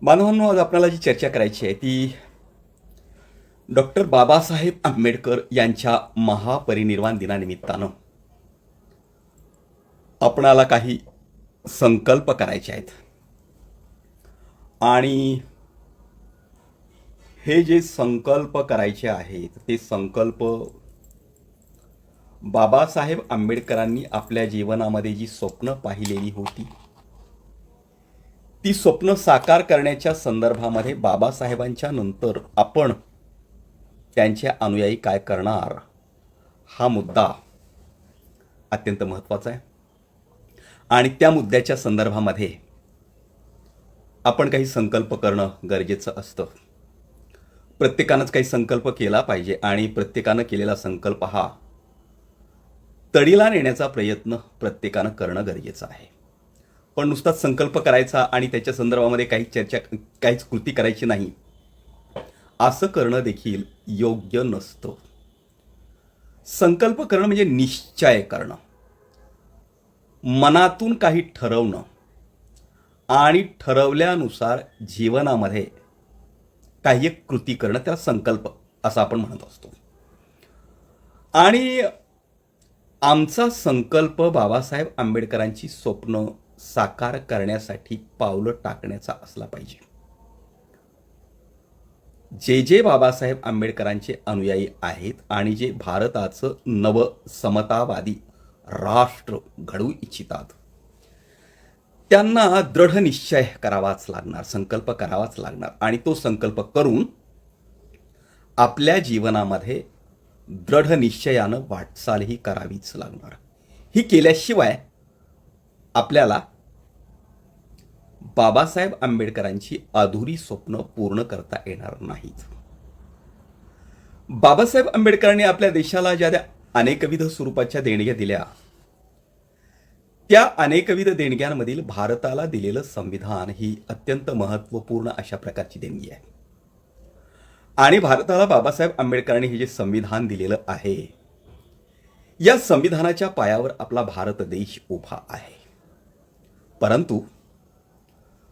बांधवांनो, आज आपल्याला जी चर्चा करायची आहे ती डॉक्टर बाबासाहेब आंबेडकर यांच्या महापरिनिर्वाण दिनानिमित्तानं आपणाला काही संकल्प करायचे आहेत. आणि हे जे संकल्प करायचे आहेत ते संकल्प बाबासाहेब आंबेडकरांनी आपल्या जीवनामध्ये जी स्वप्न पाहिलेली होती ती स्वप्न साकार करण्याच्या संदर्भामध्ये बाबासाहेबांच्या नंतर आपण त्यांचे अनुयायी काय करणार हा मुद्दा अत्यंत महत्त्वाचा आहे. आणि त्या मुद्द्याच्या संदर्भामध्ये आपण काही संकल्प करणं गरजेचं असतं. प्रत्येकानंच काही संकल्प केला पाहिजे आणि प्रत्येकानं केलेला संकल्प हा तडीला नेण्याचा प्रयत्न प्रत्येकानं करणं गरजेचं आहे. पण नुसताच संकल्प करायचा आणि त्याच्या संदर्भामध्ये काहीच कृती करायची नाही असं करणं देखील योग्य नसतं. संकल्प करणं म्हणजे निश्चय करणं, मनातून काही ठरवणं आणि ठरवल्यानुसार जीवनामध्ये काही एक कृती करणं, त्याला संकल्प असं आपण म्हणत असतो. आणि आमचा संकल्प बाबासाहेब आंबेडकरांची स्वप्न साकार करण्यासाठी पावलं टाकण्याचा असला पाहिजे. जे जे बाबासाहेब आंबेडकरांचे अनुयायी आहेत आणि जे भारताचं नव समतावादी राष्ट्र घडवू इच्छितात त्यांना दृढ निश्चय करावाच लागणार, संकल्प करावाच लागणार. आणि तो संकल्प करून आपल्या जीवनामध्ये दृढ निश्चयानं वाटचालही करावीच लागणार. ही केल्याशिवाय आपल्याला बाबासाहेब आंबेडकरांची अधुरी स्वप्न पूर्ण करता येणार नाहीत. बाबासाहेब आंबेडकरांनी आपल्या देशाला ज्या अनेकविध स्वरूपाच्या देणग्या दिल्या, त्या अनेकविध देणग्यांमधील भारताला दिलेलं संविधान ही अत्यंत महत्त्वपूर्ण अशा प्रकारची देणगी आहे. आणि भारताला बाबासाहेब आंबेडकरांनी हे जे संविधान दिलेलं आहे, या संविधानाच्या पायावर आपला भारत देश उभा आहे. परंतु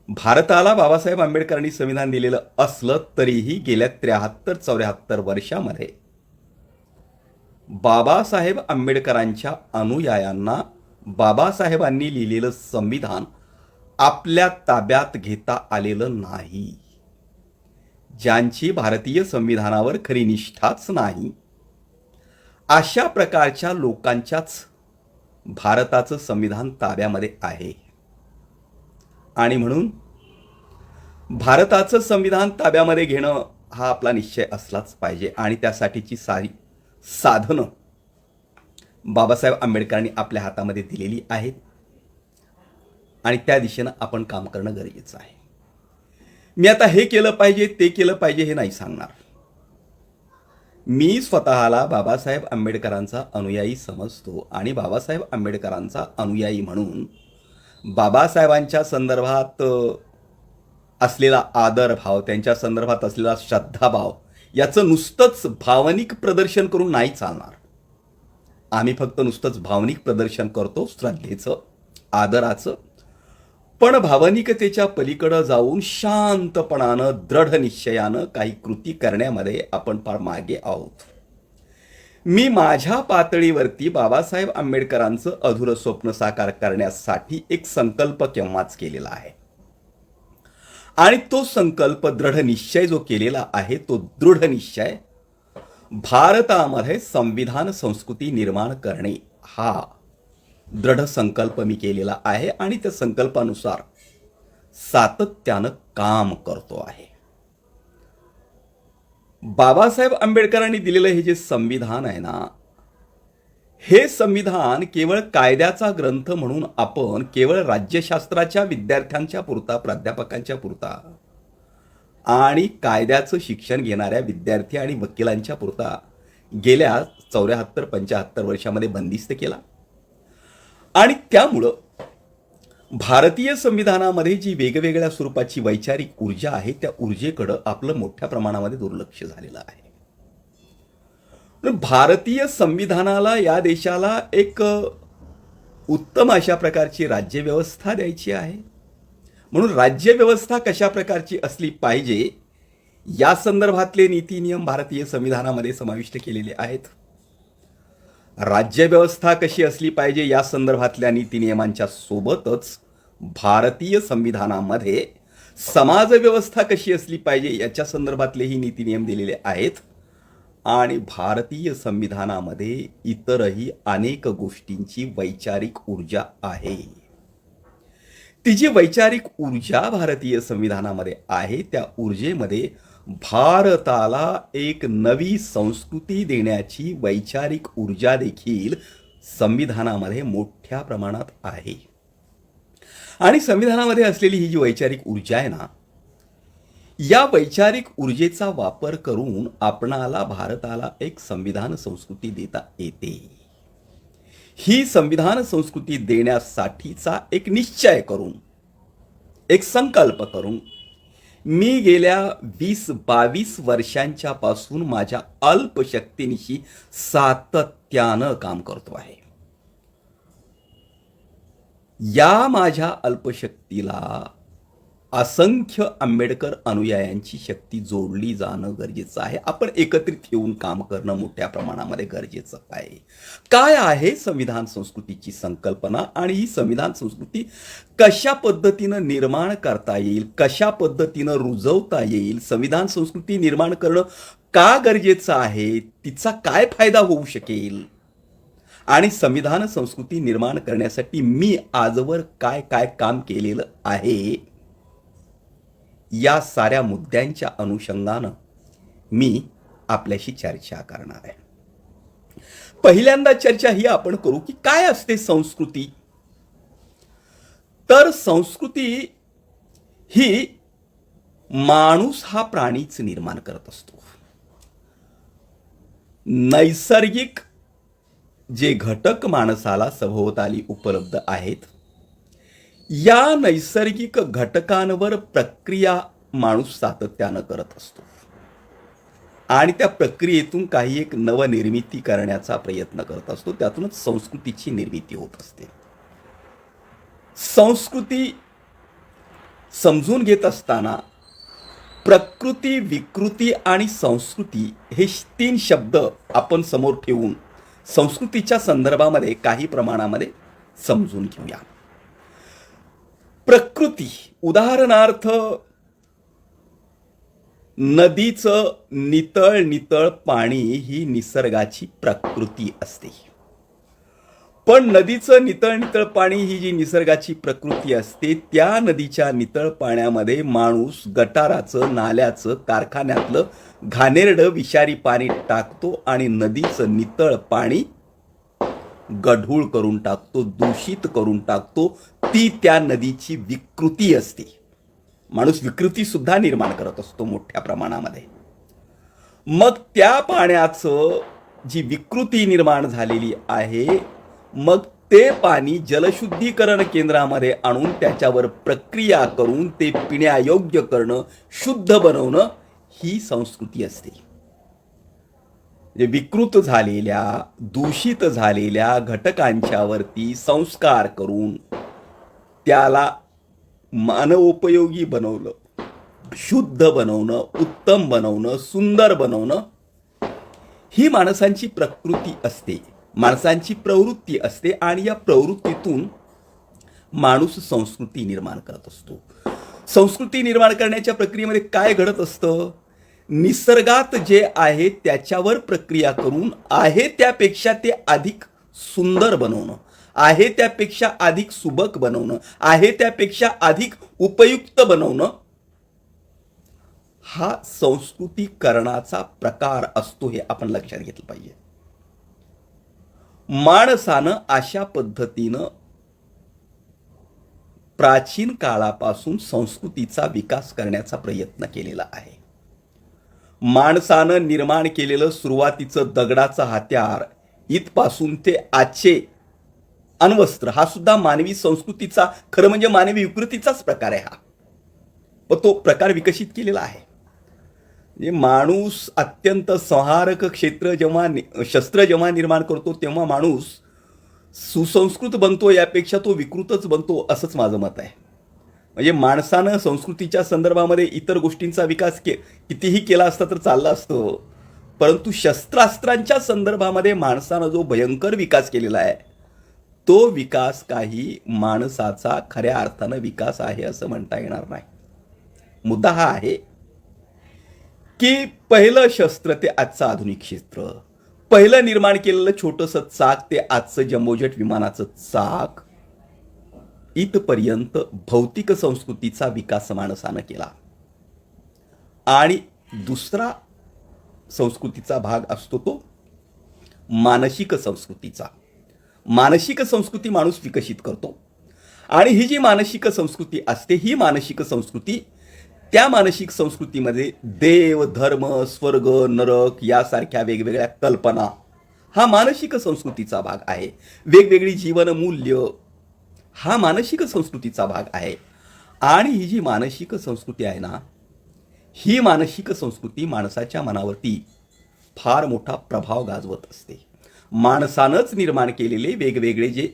भारताला बाबासाहेब आंबेडकरांनी संविधान दिलेलं असलं तरीही गेल्या 73-74 वर्षामध्ये बाबासाहेब आंबेडकरांच्या अनुयायांना बाबासाहेबांनी लिहिलेलं संविधान आपल्या ताब्यात घेता आलेलं नाही. ज्यांची भारतीय संविधानावर खरी निष्ठाच नाही अशा प्रकारच्या लोकांच्याच भारताचं संविधान ताब्यामध्ये आहे. आणि म्हणून भारताचं संविधान ताब्यामध्ये घेणं हा आपला निश्चय असलाच पाहिजे. आणि त्यासाठीची सारी साधनं बाबासाहेब आंबेडकरांनी आपल्या हातामध्ये दिलेली आहेत आणि त्या दिशेनं आपण काम करणं गरजेचं आहे. मी आता हे केलं पाहिजे, ते केलं पाहिजे हे नाही सांगणार. मी स्वतःला बाबासाहेब आंबेडकरांचा अनुयायी समजतो आणि बाबासाहेब आंबेडकरांचा अनुयायी म्हणून बाबासाहेबांच्या संदर्भात असलेला आदरभाव, त्यांच्या संदर्भात असलेला श्रद्धाभाव याचं नुसतंच भावनिक प्रदर्शन करून नाही चालणार. आम्ही फक्त नुसतंच भावनिक प्रदर्शन करतो श्रद्धेचं, आदराचं. पण भावनिकतेच्या पलीकडं जाऊन शांतपणानं दृढ निश्चयानं काही कृती करण्यामध्ये आपण फार मागे आहोत. मी माझ्या पातळीवरती बाबासाहेब आंबेडकरांचं अधुरं स्वप्न साकार करण्यासाठी एक संकल्प केव्हाच केलेला आहे. आणि तो संकल्प, दृढ निश्चय जो केलेला आहे, तो दृढ निश्चय भारतामध्ये संविधान संस्कृती निर्माण करणे हा दृढ संकल्प मी केलेला आहे. आणि त्या संकल्पानुसार सातत्यानं काम करतो आहे. बाबासाहेब आंबेडकरांनी दिलेलं हे जे संविधान आहे ना, हे संविधान केवळ कायद्याचा ग्रंथ म्हणून आपण केवळ राज्यशास्त्राच्या विद्यार्थ्यांच्या पुरता, प्राध्यापकांच्या पुरता आणि कायद्याचं शिक्षण घेणाऱ्या विद्यार्थी आणि वकिलांच्या पुरता गेल्या 74-75 वर्षामध्ये बंदिस्त केला. आणि त्यामुळं भारतीय संविधानामध्ये जी वेगवेगळ्या स्वरूपाची वैचारिक ऊर्जा आहे, त्या ऊर्जेकडं आपलं मोठ्या प्रमाणामध्ये दुर्लक्ष झालेलं आहे. भारतीय संविधानाला, या देशाला एक उत्तम अशा प्रकारची राज्यव्यवस्था द्यायची आहे. म्हणून राज्यव्यवस्था कशा प्रकारची असली पाहिजे या संदर्भातले नीती नियम भारतीय संविधानामध्ये समाविष्ट केलेले आहेत. राज्यव्यवस्था कशी असली पाहिजे या संदर्भातल्या नीती नियमांच्या सोबतच भारतीय संविधानामध्ये समाजव्यवस्था कशी असली पाहिजे याच्या संदर्भातलेही नीती नियम दिलेले आहेत. आणि भारतीय संविधानामध्ये इतरही अनेक गोष्टींची वैचारिक ऊर्जा आहे. ती जी वैचारिक ऊर्जा भारतीय संविधानामध्ये आहे त्या ऊर्जेमध्ये भारताला एक नवी संस्कृती देण्याची वैचारिक ऊर्जा देखील संविधानामध्ये मोठ्या प्रमाणात आहे. आणि संविधानामध्ये असलेली ही जी वैचारिक ऊर्जा आहे ना, या वैचारिक ऊर्जेचा वापर करून आपणाला भारताला एक संविधान संस्कृती देता येते. ही संविधान संस्कृती देण्यासाठीचा एक निश्चय करून, एक संकल्प करून मी गेल्या 20-22 वर्षांच्या पासून माझ्या अल्पशक्तीनिशी सातत्यानं काम करतो आहे. या माझ्या अल्पशक्तीला असंख्य आंबेडकर अनुयायांची शक्ती जोडली जाणं गरजेचं आहे. आपण एकत्रित येऊन काम करणं मोठ्या प्रमाणामध्ये गरजेचं आहे. काय आहे संविधान संस्कृतीची संकल्पना आणि ही संविधान संस्कृती कशा पद्धतीनं निर्माण करता येईल, कशा पद्धतीनं रुजवता येईल, संविधान संस्कृती निर्माण करणं का गरजेचं आहे, तिचा काय फायदा होऊ शकेल आणि संविधान संस्कृती निर्माण करण्यासाठी मी आजवर काय काय काम केलेलं आहे, या साऱ्या मुद्द्यांच्या अनुषंगानं मी आपल्याशी चर्चा करणार आहे. पहिल्यांदा चर्चा ही आपण करू की काय असते संस्कृती. तर संस्कृती ही माणूस हा प्राणीच निर्माण करत असतो. नैसर्गिक जे घटक माणसाला सभोवताली उपलब्ध आहेत, या नैसर्गिक घटकांवर प्रक्रिया माणूस सातत्यानं करत असतो आणि त्या प्रक्रियेतून काही एक नवनिर्मिती करण्याचा प्रयत्न करत असतो. त्यातूनच संस्कृतीची निर्मिती होत असते. संस्कृती समजून घेत असताना प्रकृती, विकृती आणि संस्कृती हे 3 शब्द आपण समोर ठेवून संस्कृतीच्या संदर्भामध्ये काही प्रमाणामध्ये समजून घेऊया. प्रकृती, उदाहरणार्थ नदीचं नितळ नितळ पाणी ही निसर्गाची प्रकृती असते. पण नदीचं नितळ नितळ पाणी ही जी निसर्गाची प्रकृती असते, त्या नदीच्या नितळ पाण्यामध्ये माणूस गटाराचं, नाल्याचं, कारखान्यातलं घाणेरडं विषारी पाणी टाकतो आणि नदीचं नितळ पाणी गढूळ करून टाकतो, दूषित करून टाकतो. ती त्या नदीची विकृती असते. माणूस विकृती सुद्धा निर्माण करत असतो मोठ्या प्रमाणामध्ये. मग त्या पाण्याचं जी विकृती निर्माण झालेली आहे, मग ते पाणी जलशुद्धीकरण केंद्रामध्ये आणून त्याच्यावर प्रक्रिया करून ते पिण्यायोग्य करणं, शुद्ध बनवणं ही संस्कृती असते. जे विकृत झालेल्या, दूषित झालेल्या घटकांच्यावरती संस्कार करून त्याला मानवोपयोगी बनवलं, शुद्ध बनवणं, उत्तम बनवणं, सुंदर बनवणं ही माणसांची प्रकृती असते, माणसांची प्रवृत्ती असते. आणि या प्रवृत्तीतून माणूस संस्कृती निर्माण करत असतो. संस्कृती निर्माण करण्याच्या प्रक्रियेमध्ये काय घडत असतं, निसर्गात जे आहे त्याच्यावर प्रक्रिया करून आहे त्यापेक्षा ते अधिक सुंदर बनवणं, आहे त्यापेक्षा अधिक सुबक बनवणं, आहे त्यापेक्षा अधिक उपयुक्त बनवणं हा संस्कृतीकरणाचा प्रकार असतो. हे आपण लक्षात घेतलं पाहिजे. माणसानं अशा पद्धतीनं प्राचीन काळापासून संस्कृतीचा विकास करण्याचा प्रयत्न केलेला आहे. माणसानं निर्माण केलेलं सुरुवातीचं दगडाचं हत्यार इथपासून ते आजचे अण्वस्त्र हा सुद्धा मानवी संस्कृतीचा, खरं म्हणजे मानवी विकृतीचाच प्रकार आहे. हा व तो प्रकार विकसित केलेला आहे. म्हणजे माणूस अत्यंत संहारक क्षेत्र जेव्हा शस्त्र जेव्हा निर्माण करतो तेव्हा माणूस सुसंस्कृत बनतो, यापेक्षा तो विकृतच बनतो, असंच माझं मत आहे. म्हणजे माणसानं संस्कृतीच्या संदर्भामध्ये इतर गोष्टींचा विकास कितीही केला असता तर चालला असतो, परंतु शस्त्रास्त्रांच्या संदर्भामध्ये माणसानं जो भयंकर विकास केलेला आहे तो विकास काही माणसाचा खऱ्या अर्थानं विकास आहे असं म्हणता येणार नाही. मुद्दा हा आहे की पहिलं शस्त्र ते आजचं आधुनिक क्षेत्र, पहिलं निर्माण केलेलं छोटंसं चाक ते आजचं जम्बोजेट विमानाचं चाक, इथपर्यंत भौतिक संस्कृतीचा विकास माणसानं केला. आणि दुसरा संस्कृतीचा भाग असतो तो मानसिक संस्कृतीचा. मानसिक संस्कृती माणूस विकसित करतो आणि ही जी मानसिक संस्कृती असते, ही मानसिक संस्कृती, त्या मानसिक संस्कृतीमध्ये देव, धर्म, स्वर्ग, नरक यासारख्या वेगवेगळ्या कल्पना हा मानसिक संस्कृतीचा भाग आहे. वेगवेगळी जीवनमूल्य हा मानसिक संस्कृतीचा भाग आहे. आणि ही जी मानसिक संस्कृती आहे ना, ही मानसिक संस्कृती माणसाच्या मनावरती फार मोठा प्रभाव गाजवत असते. माणसानंच निर्माण केलेले वेगवेगळे जे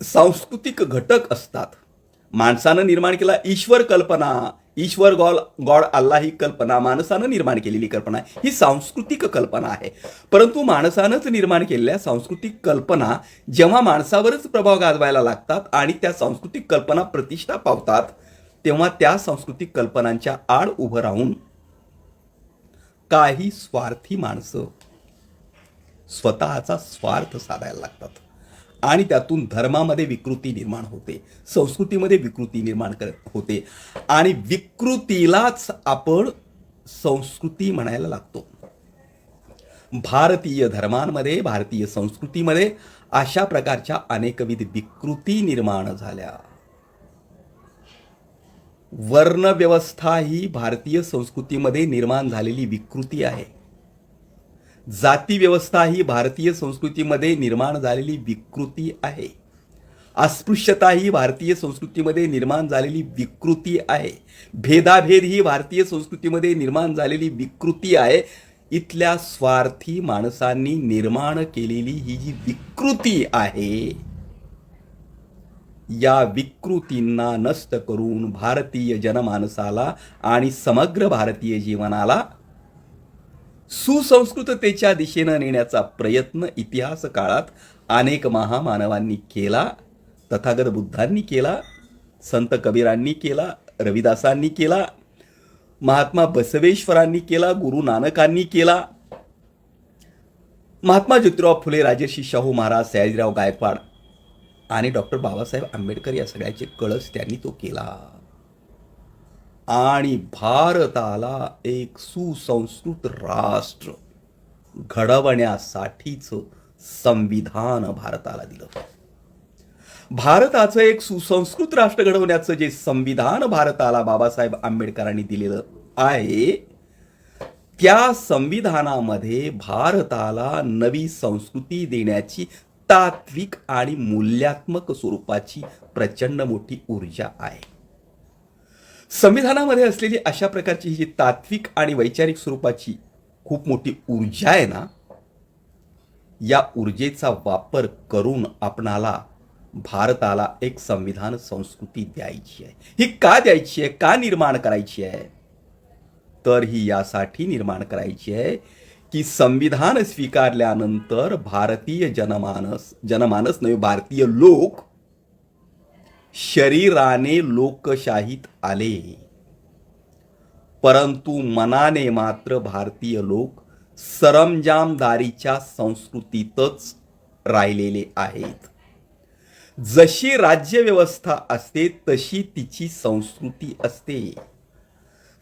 सांस्कृतिक घटक असतात, माणसानं निर्माण केला ईश्वर कल्पना, ईश्वर गॉड अल्लाह ही कल्पना माणसानं निर्माण केलेली कल्पना आहे, ही सांस्कृतिक कल्पना आहे. परंतु माणसानंच निर्माण केलेल्या सांस्कृतिक कल्पना जेव्हा माणसावरच प्रभाव गाजवायला लागतात आणि त्या सांस्कृतिक कल्पना प्रतिष्ठा पावतात, तेव्हा त्या सांस्कृतिक कल्पनांच्या आड उभं राहून काही स्वार्थी माणसं स्वतःचा स्वार्थ साधायला लागतात आणि त्यातून धर्मामध्ये विकृती निर्माण होते, संस्कृतीमध्ये विकृती निर्माण होते आणि विकृतीलाच आपण संस्कृती म्हणायला लागतो. भारतीय धर्मांमध्ये, भारतीय संस्कृतीमध्ये अशा प्रकारच्या अनेकविध विकृती निर्माण झाल्या. वर्णव्यवस्था ही भारतीय संस्कृतीमध्ये निर्माण झालेली विकृती आहे. जाती व्यवस्था ही भारतीय संस्कृतीमध्ये निर्माण झालेली विकृती आहे. अस्पृश्यता ही भारतीय संस्कृतीमध्ये निर्माण झालेली विकृती आहे. भेदाभेद ही भारतीय संस्कृतीमध्ये निर्माण झालेली विकृती आहे. इथल्या स्वार्थी माणसांनी निर्माण केलेली ही जी विकृती आहे, या विकृतींना नष्ट करून भारतीय जनमानसाला आणि समग्र भारतीय जीवनाला सुसंस्कृततेच्या दिशेनं नेण्याचा प्रयत्न इतिहास काळात अनेक महामानवांनी केला. तथागत बुद्धांनी केला, संत कबीरांनी केला, रविदासांनी केला, महात्मा बसवेश्वरांनी केला, गुरु नानकांनी केला, महात्मा ज्योतिराव फुले, राजर्षी शाहू महाराज, सयाजीराव गायकवाड आणि डॉक्टर बाबासाहेब आंबेडकर या सगळ्याचे कळस त्यांनी तो केला. आणि भारताला एक सुसंस्कृत राष्ट्र घडवण्यासाठीच संविधान भारताला दिलं. भारताचं एक सुसंस्कृत राष्ट्र घडवण्याचं जे संविधान भारताला बाबासाहेब आंबेडकरांनी दिलेलं आहे, त्या संविधानामध्ये भारताला नवी संस्कृती देण्याची तात्विक आणि मूल्यात्मक स्वरूपाची प्रचंड मोठी ऊर्जा आहे. संविधानामध्ये असलेली अशा प्रकारची ही तात्विक आणि वैचारिक स्वरूपाची खूप मोठी ऊर्जा आहे ना, या ऊर्जेचा वापर करून आपणाला भारताला एक संविधान संस्कृती द्यायची आहे. ही का द्यायची आहे, का निर्माण करायची आहे, तर ही यासाठी निर्माण करायची आहे की संविधान स्वीकारल्यानंतर भारतीय जनमानस नव्हे, भारतीय लोक शरीराने लोकशाहीत आले, परंतु मनाने मात्र भारतीय लोक सरंजामदारीच्या संस्कृतीतच राहिलेले आहेत. जशी राज्यव्यवस्था असते तशी तिची संस्कृती असते.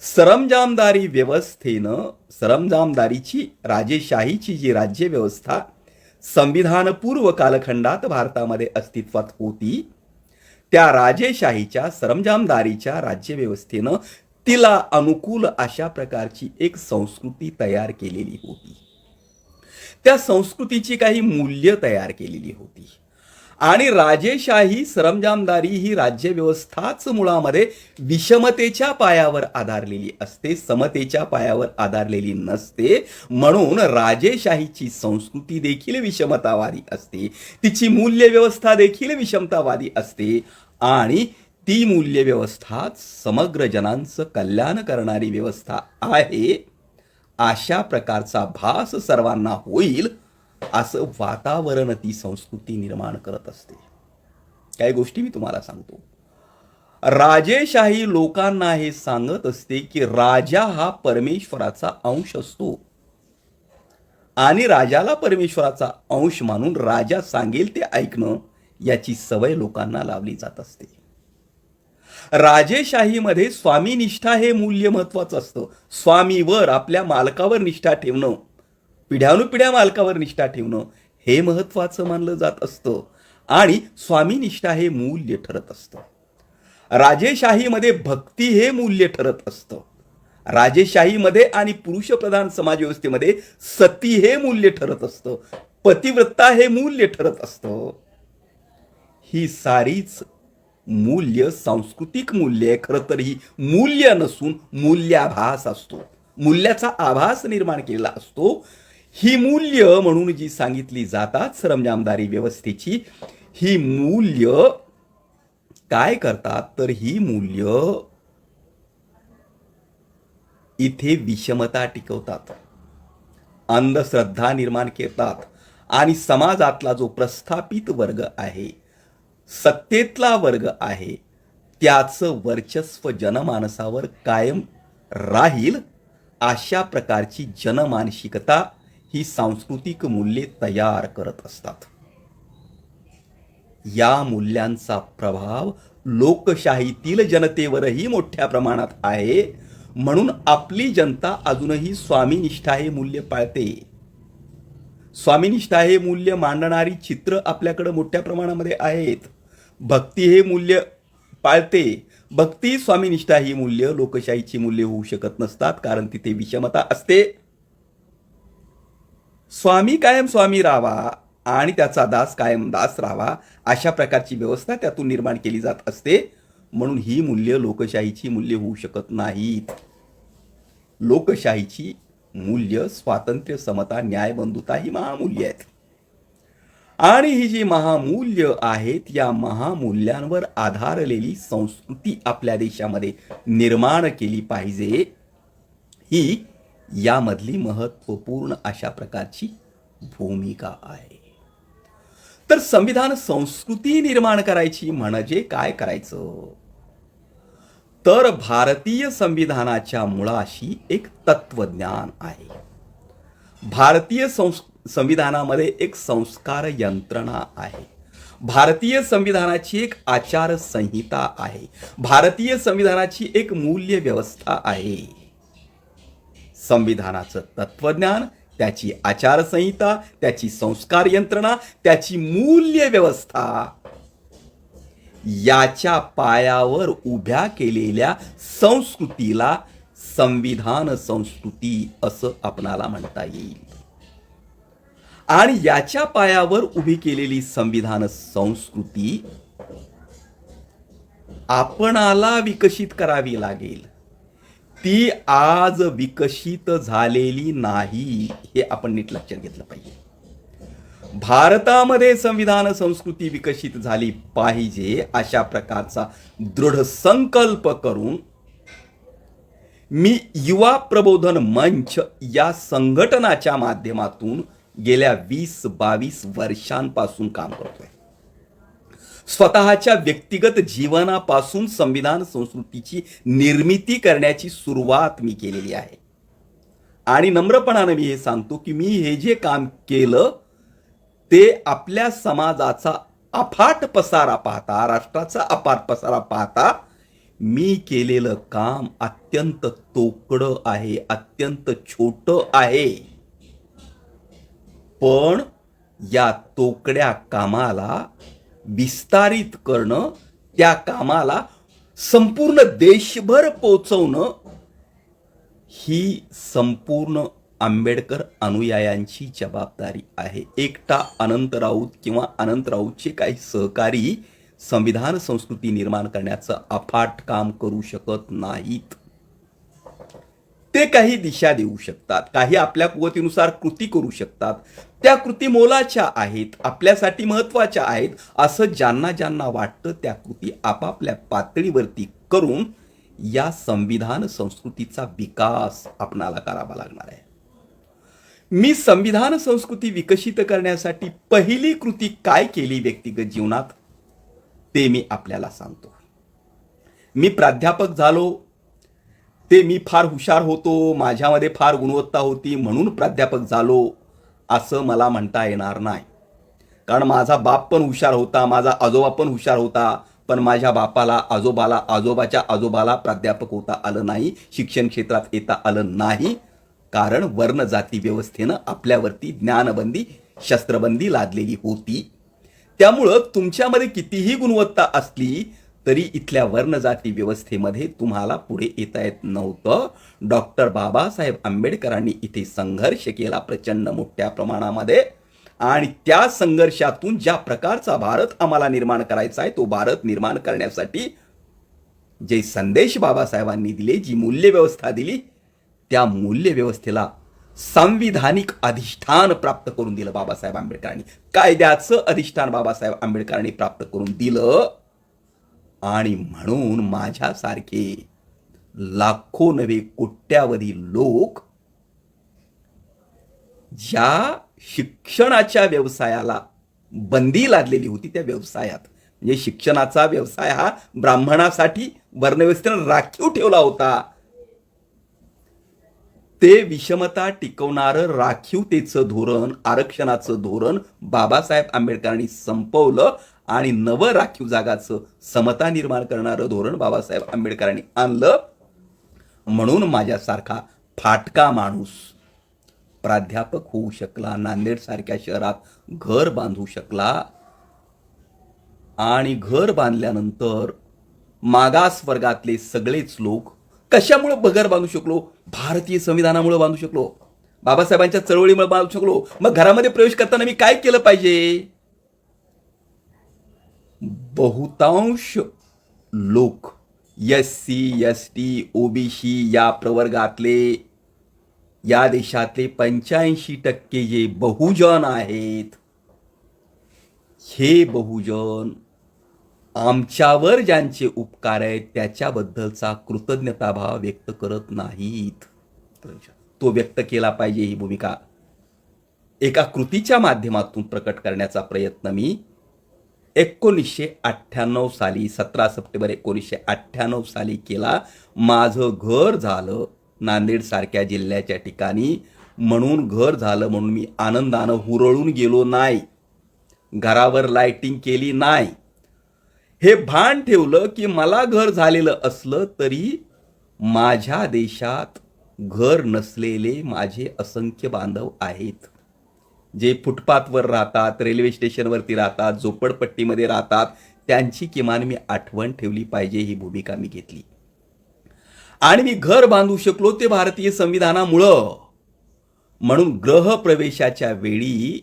सरंजामदारी व्यवस्थेनं, सरंजामदारीची, राजेशाहीची जी राज्यव्यवस्था संविधानपूर्व कालखंडात भारतामध्ये अस्तित्वात होती, त्या राजेशाहीच्या, सरंजामदारीच्या राज्यव्यवस्थेनं तिला अनुकूल अशा प्रकारची एक संस्कृती तयार केलेली होती. त्या संस्कृतीची काही मूल्य तयार केलेली होती. आणि राजेशाही, सरंजामदारी ही राज्यव्यवस्थाच मुळामध्ये विषमतेच्या पायावर आधारलेली असते, समतेच्या पायावर आधारलेली नसते. म्हणून राजेशाहीची संस्कृती देखील विषमतावादी असते, तिची मूल्य व्यवस्था देखील विषमतावादी असते आणि ती मूल्य व्यवस्थाच समग्र जनांचं कल्याण करणारी व्यवस्था आहे, अशा प्रकारचा भास सर्वांना होईल असं वातावरण ती संस्कृती निर्माण करत असते. काही गोष्टी मी तुम्हाला सांगतो. राजेशाही लोकांना हे सांगत असते की राजा हा परमेश्वराचा अंश असतो आणि राजाला परमेश्वराचा अंश मानून राजा सांगेल ते ऐकणं याची सवय लोकांना लावली जात असते. राजेशाहीमध्ये स्वामीनिष्ठा हे मूल्य महत्वाचं असतं. स्वामीवर, आपल्या मालकावर निष्ठा ठेवणं, पिढ्यानुपिढ्या मालकावर निष्ठा ठेवणं हे महत्वाचं मानलं जात असतं आणि स्वामीनिष्ठा हे मूल्य ठरत असतं. राजेशाहीमध्ये भक्ती हे मूल्य ठरत असतं. राजेशाहीमध्ये आणि पुरुषप्रधान समाजव्यवस्थेमध्ये सती हे मूल्य ठरत असतं. पतिव्रता हे मूल्य ठरत असतं. ही सारीच मूल्य सांस्कृतिक मूल्य, खरं तर ही मूल्य नसून मूल्याभास असतो. मूल्याचा आभास निर्माण केलेला असतो. ही मूल्य म्हणून जी सांगितली जातात सरंजामदारी व्यवस्थेची, ही मूल्य काय करतात तर ही मूल्य इथे विषमता टिकवतात, अंधश्रद्धा निर्माण करतात आणि समाजातला जो प्रस्थापित वर्ग आहे, सत्तेतला वर्ग आहे, त्याचं वर्चस्व जनमानसावर कायम राहील अशा प्रकारची जनमानसिकता ही सांस्कृतिक मूल्ये तयार करत असतात. या मूल्यांचा प्रभाव लोकशाहीतील जनतेवरही मोठ्या प्रमाणात आहे. म्हणून आपली जनता अजूनही स्वामीनिष्ठा हे मूल्य पाळते. स्वामीनिष्ठा हे मूल्य मांडणारी चित्र आपल्याकडे मोठ्या प्रमाणामध्ये आहेत. भक्ती हे मूल्य पाळते. भक्ती, स्वामीनिष्ठा ही मूल्य लोकशाहीची मूल्य होऊ शकत नसतात, कारण तिथे विषमता असते. स्वामी कायम स्वामी राहावा आणि त्याचा दास कायम दास राहावा अशा प्रकारची व्यवस्था त्यातून निर्माण केली जात असते. म्हणून ही मूल्य लोकशाहीची मूल्य होऊ शकत नाहीत. लोकशाहीची मूल्य स्वातंत्र्य, समता, न्याय, बंधुता ही महामूल्य आहेत. आणि ही जी महामूल्य आहेत, या महामूल्यांवर आधारलेली संस्कृती आपल्या देशामध्ये निर्माण केली पाहिजे, ही यामधली महत्त्वपूर्ण अशा प्रकारची भूमिका आहे. तर संविधान संस्कृती निर्माण करायची म्हणजे काय करायचं तर भारतीय संविधानाच्या मुळाशी एक तत्वज्ञान आहे. भारतीय संविधानामध्ये एक संस्कार यंत्रणा आहे. भारतीय संविधानाची एक आचारसंहिता आहे. भारतीय संविधानाची एक मूल्य व्यवस्था आहे. संविधानाचं तत्वज्ञान, त्याची आचारसंहिता, त्याची संस्कार यंत्रणा, त्याची मूल्य व्यवस्था याच्या पायावर उभ्या केलेल्या संस्कृतीला संविधान संस्कृती असं आपणाला म्हणता येईल. आणि याच्या पायावर उभी केलेली संविधान संस्कृती आपणाला विकसित करावी लागेल. ती आज विकसित झालेली नाही हे आपण नीट लक्षात घेतलं पाहिजे. भारतामध्ये संविधान संस्कृती विकसित झाली पाहिजे अशा प्रकारचा दृढ संकल्प करून मी युवा प्रबोधन मंच या संघटनाच्या माध्यमातून गेल्या 20-22 वर्षांपासून काम करतोय. स्वतःच्या व्यक्तिगत जीवनापासून संविधान संस्कृतीची निर्मिती करण्याची सुरुवात मी केलेली आहे. आणि नम्रपणाने मी हे सांगतो की मी हे जे काम केलं ते आपल्या समाजाचा अफाट पसारा पाहता, राष्ट्राचा अफाट पसारा पाहता मी केलेलं काम अत्यंत तोकडं आहे, अत्यंत छोटं आहे. पण या तोकड्या कामाला विस्तारित करणं, त्या कामाला संपूर्ण देशभर पोचवणं ही संपूर्ण आंबेडकर अनुयायांची जबाबदारी आहे. एकटा अनंत राऊत किंवा अनंत राऊतचे काही सहकारी संविधान संस्कृती निर्माण करण्याचं अफाट काम करू शकत नाहीत. ते काही दिशा देऊ शकतात, काही आपल्या कुवतीनुसार कृती करू शकतात. त्या कृती मोलाच्या आहेत, आपल्यासाठी महत्त्वाच्या आहेत, असं ज्यांना ज्यांना वाटतं त्या कृती आपापल्या पातळीवरती करून या संविधान संस्कृतीचा विकास आपणाला करावा लागणार आहे. मी संविधान संस्कृती विकसित करण्यासाठी पहिली कृती काय केली व्यक्तिगत जीवनात ते मी आपल्याला सांगतो. मी प्राध्यापक झालो, ते मी फार हुशार होतो, माझ्यामध्ये फार गुणवत्ता होती म्हणून प्राध्यापक झालो असं मला म्हणता येणार नाही. कारण माझा बाप पण हुशार होता, माझा आजोबा पण हुशार होता, पण माझ्या बापाला, आजोबाला, आजोबाच्या आजोबाला प्राध्यापक होता आलं नाही, शिक्षण क्षेत्रात येता आलं नाही. कारण वर्ण जाती व्यवस्थेनं आपल्यावरती ज्ञानबंदी, शस्त्रबंदी लादलेली होती. त्यामुळं तुमच्यामध्ये कितीही गुणवत्ता असली तरी इथल्या वर्णजाती व्यवस्थेमध्ये तुम्हाला पुढे येता येत नव्हतं. डॉक्टर बाबासाहेब आंबेडकरांनी इथे संघर्ष केला प्रचंड मोठ्या प्रमाणामध्ये, आणि त्या संघर्षातून ज्या प्रकारचा भारत आम्हाला निर्माण करायचा आहे तो भारत निर्माण करण्यासाठी जे संदेश बाबासाहेबांनी दिले, जी मूल्यव्यवस्था दिली, त्या मूल्यव्यवस्थेला संविधानिक अधिष्ठान प्राप्त करून दिलं बाबासाहेब आंबेडकरांनी. कायद्याचं अधिष्ठान बाबासाहेब आंबेडकरांनी प्राप्त करून दिलं. आणि म्हणून माझ्यासारखे लाखो नव्हे कोट्यावधी लोक ज्या शिक्षणाच्या व्यवसायाला बंदी लादलेली होती त्या व्यवसायात, म्हणजे शिक्षणाचा व्यवसाय हा ब्राह्मणासाठी वर्णव्यवस्थेनं राखीव ठेवला होता, ते विषमता टिकवणारं राखीवतेचं धोरण, आरक्षणाचं धोरण बाबासाहेब आंबेडकरांनी संपवलं आणि नवं राखीव जागाचं समता निर्माण करणारं धोरण बाबासाहेब आंबेडकरांनी आणलं. म्हणून माझ्यासारखा फाटका माणूस प्राध्यापक होऊ शकला, नांदेड सारख्या शहरात घर बांधू शकला, आणि घर बांधल्यानंतर मागास वर्गातले सगळेच लोक कशामुळे घर बांधू शकलो? भारतीय संविधानामुळे बांधू शकलो, बाबासाहेबांच्या चळवळीमुळे बांधू शकलो. मग घरामध्ये प्रवेश करताना मी काय केलं पाहिजे? बहुतांश लोक SC, ST, OBC या प्रवर्गातले, या देशातले 85% जे बहुजन आहेत, हे बहुजन आमच्यावर ज्यांचे उपकार आहेत त्याच्याबद्दलचा कृतज्ञताभाव व्यक्त करत नाहीत. तो व्यक्त केला पाहिजे. ही भूमिका एका कृतीच्या माध्यमातून प्रकट करण्याचा प्रयत्न मी 1998 साली, 17 सप्टेंबर 1998 साली केला. माझं घर झालं नांदेड सारख्या जिल्ह्याच्या ठिकाणी, म्हणून घर झालं म्हणून मी आनंदानं हुरळून गेलो नाही, घरावर लाइटिंग केली नाही. हे भान ठेवलं की मला घर झालेलं असलं तरी माझ्या देशात घर नसलेले माझे असंख्य बांधव आहेत, जे फुटपाथवर राहतात, रेल्वे स्टेशनवरती राहतात, झोपडपट्टीमध्ये राहतात, त्यांची किमान मी आठवण ठेवली पाहिजे. ही भूमिका मी घेतली. आणि मी घर बांधू शकलो ते भारतीय संविधानामुळं. म्हणून गृहप्रवेशाच्या वेळी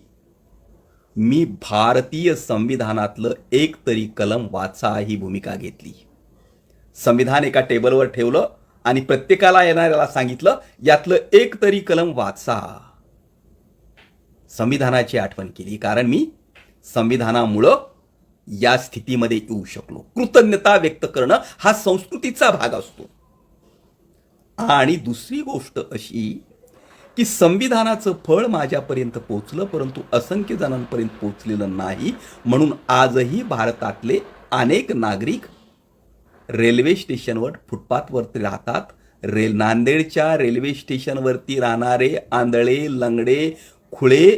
मी भारतीय संविधानातलं एक तरी कलम वाचा ही भूमिका घेतली. संविधान एका टेबलवर ठेवलं आणि प्रत्येकाला येणाऱ्याला सांगितलं यातलं एक तरी कलम वाचा. संविधानाची आठवण केली, कारण मी संविधानामुळं या स्थितीमध्ये येऊ शकलो. कृतज्ञता व्यक्त करणं हा संस्कृतीचा भाग असतो. आणि दुसरी गोष्ट अशी की संविधानाचं फळ माझ्यापर्यंत पोहोचलं, परंतु असंख्य जणांपर्यंत पोहोचलेलं नाही. म्हणून आजही भारतातले अनेक नागरिक रेल्वे स्टेशनवर फुटपाथवरती राहतात. नांदेडच्या रेल्वे स्टेशनवरती राहणारे आंधळे, लंगडे, खुळे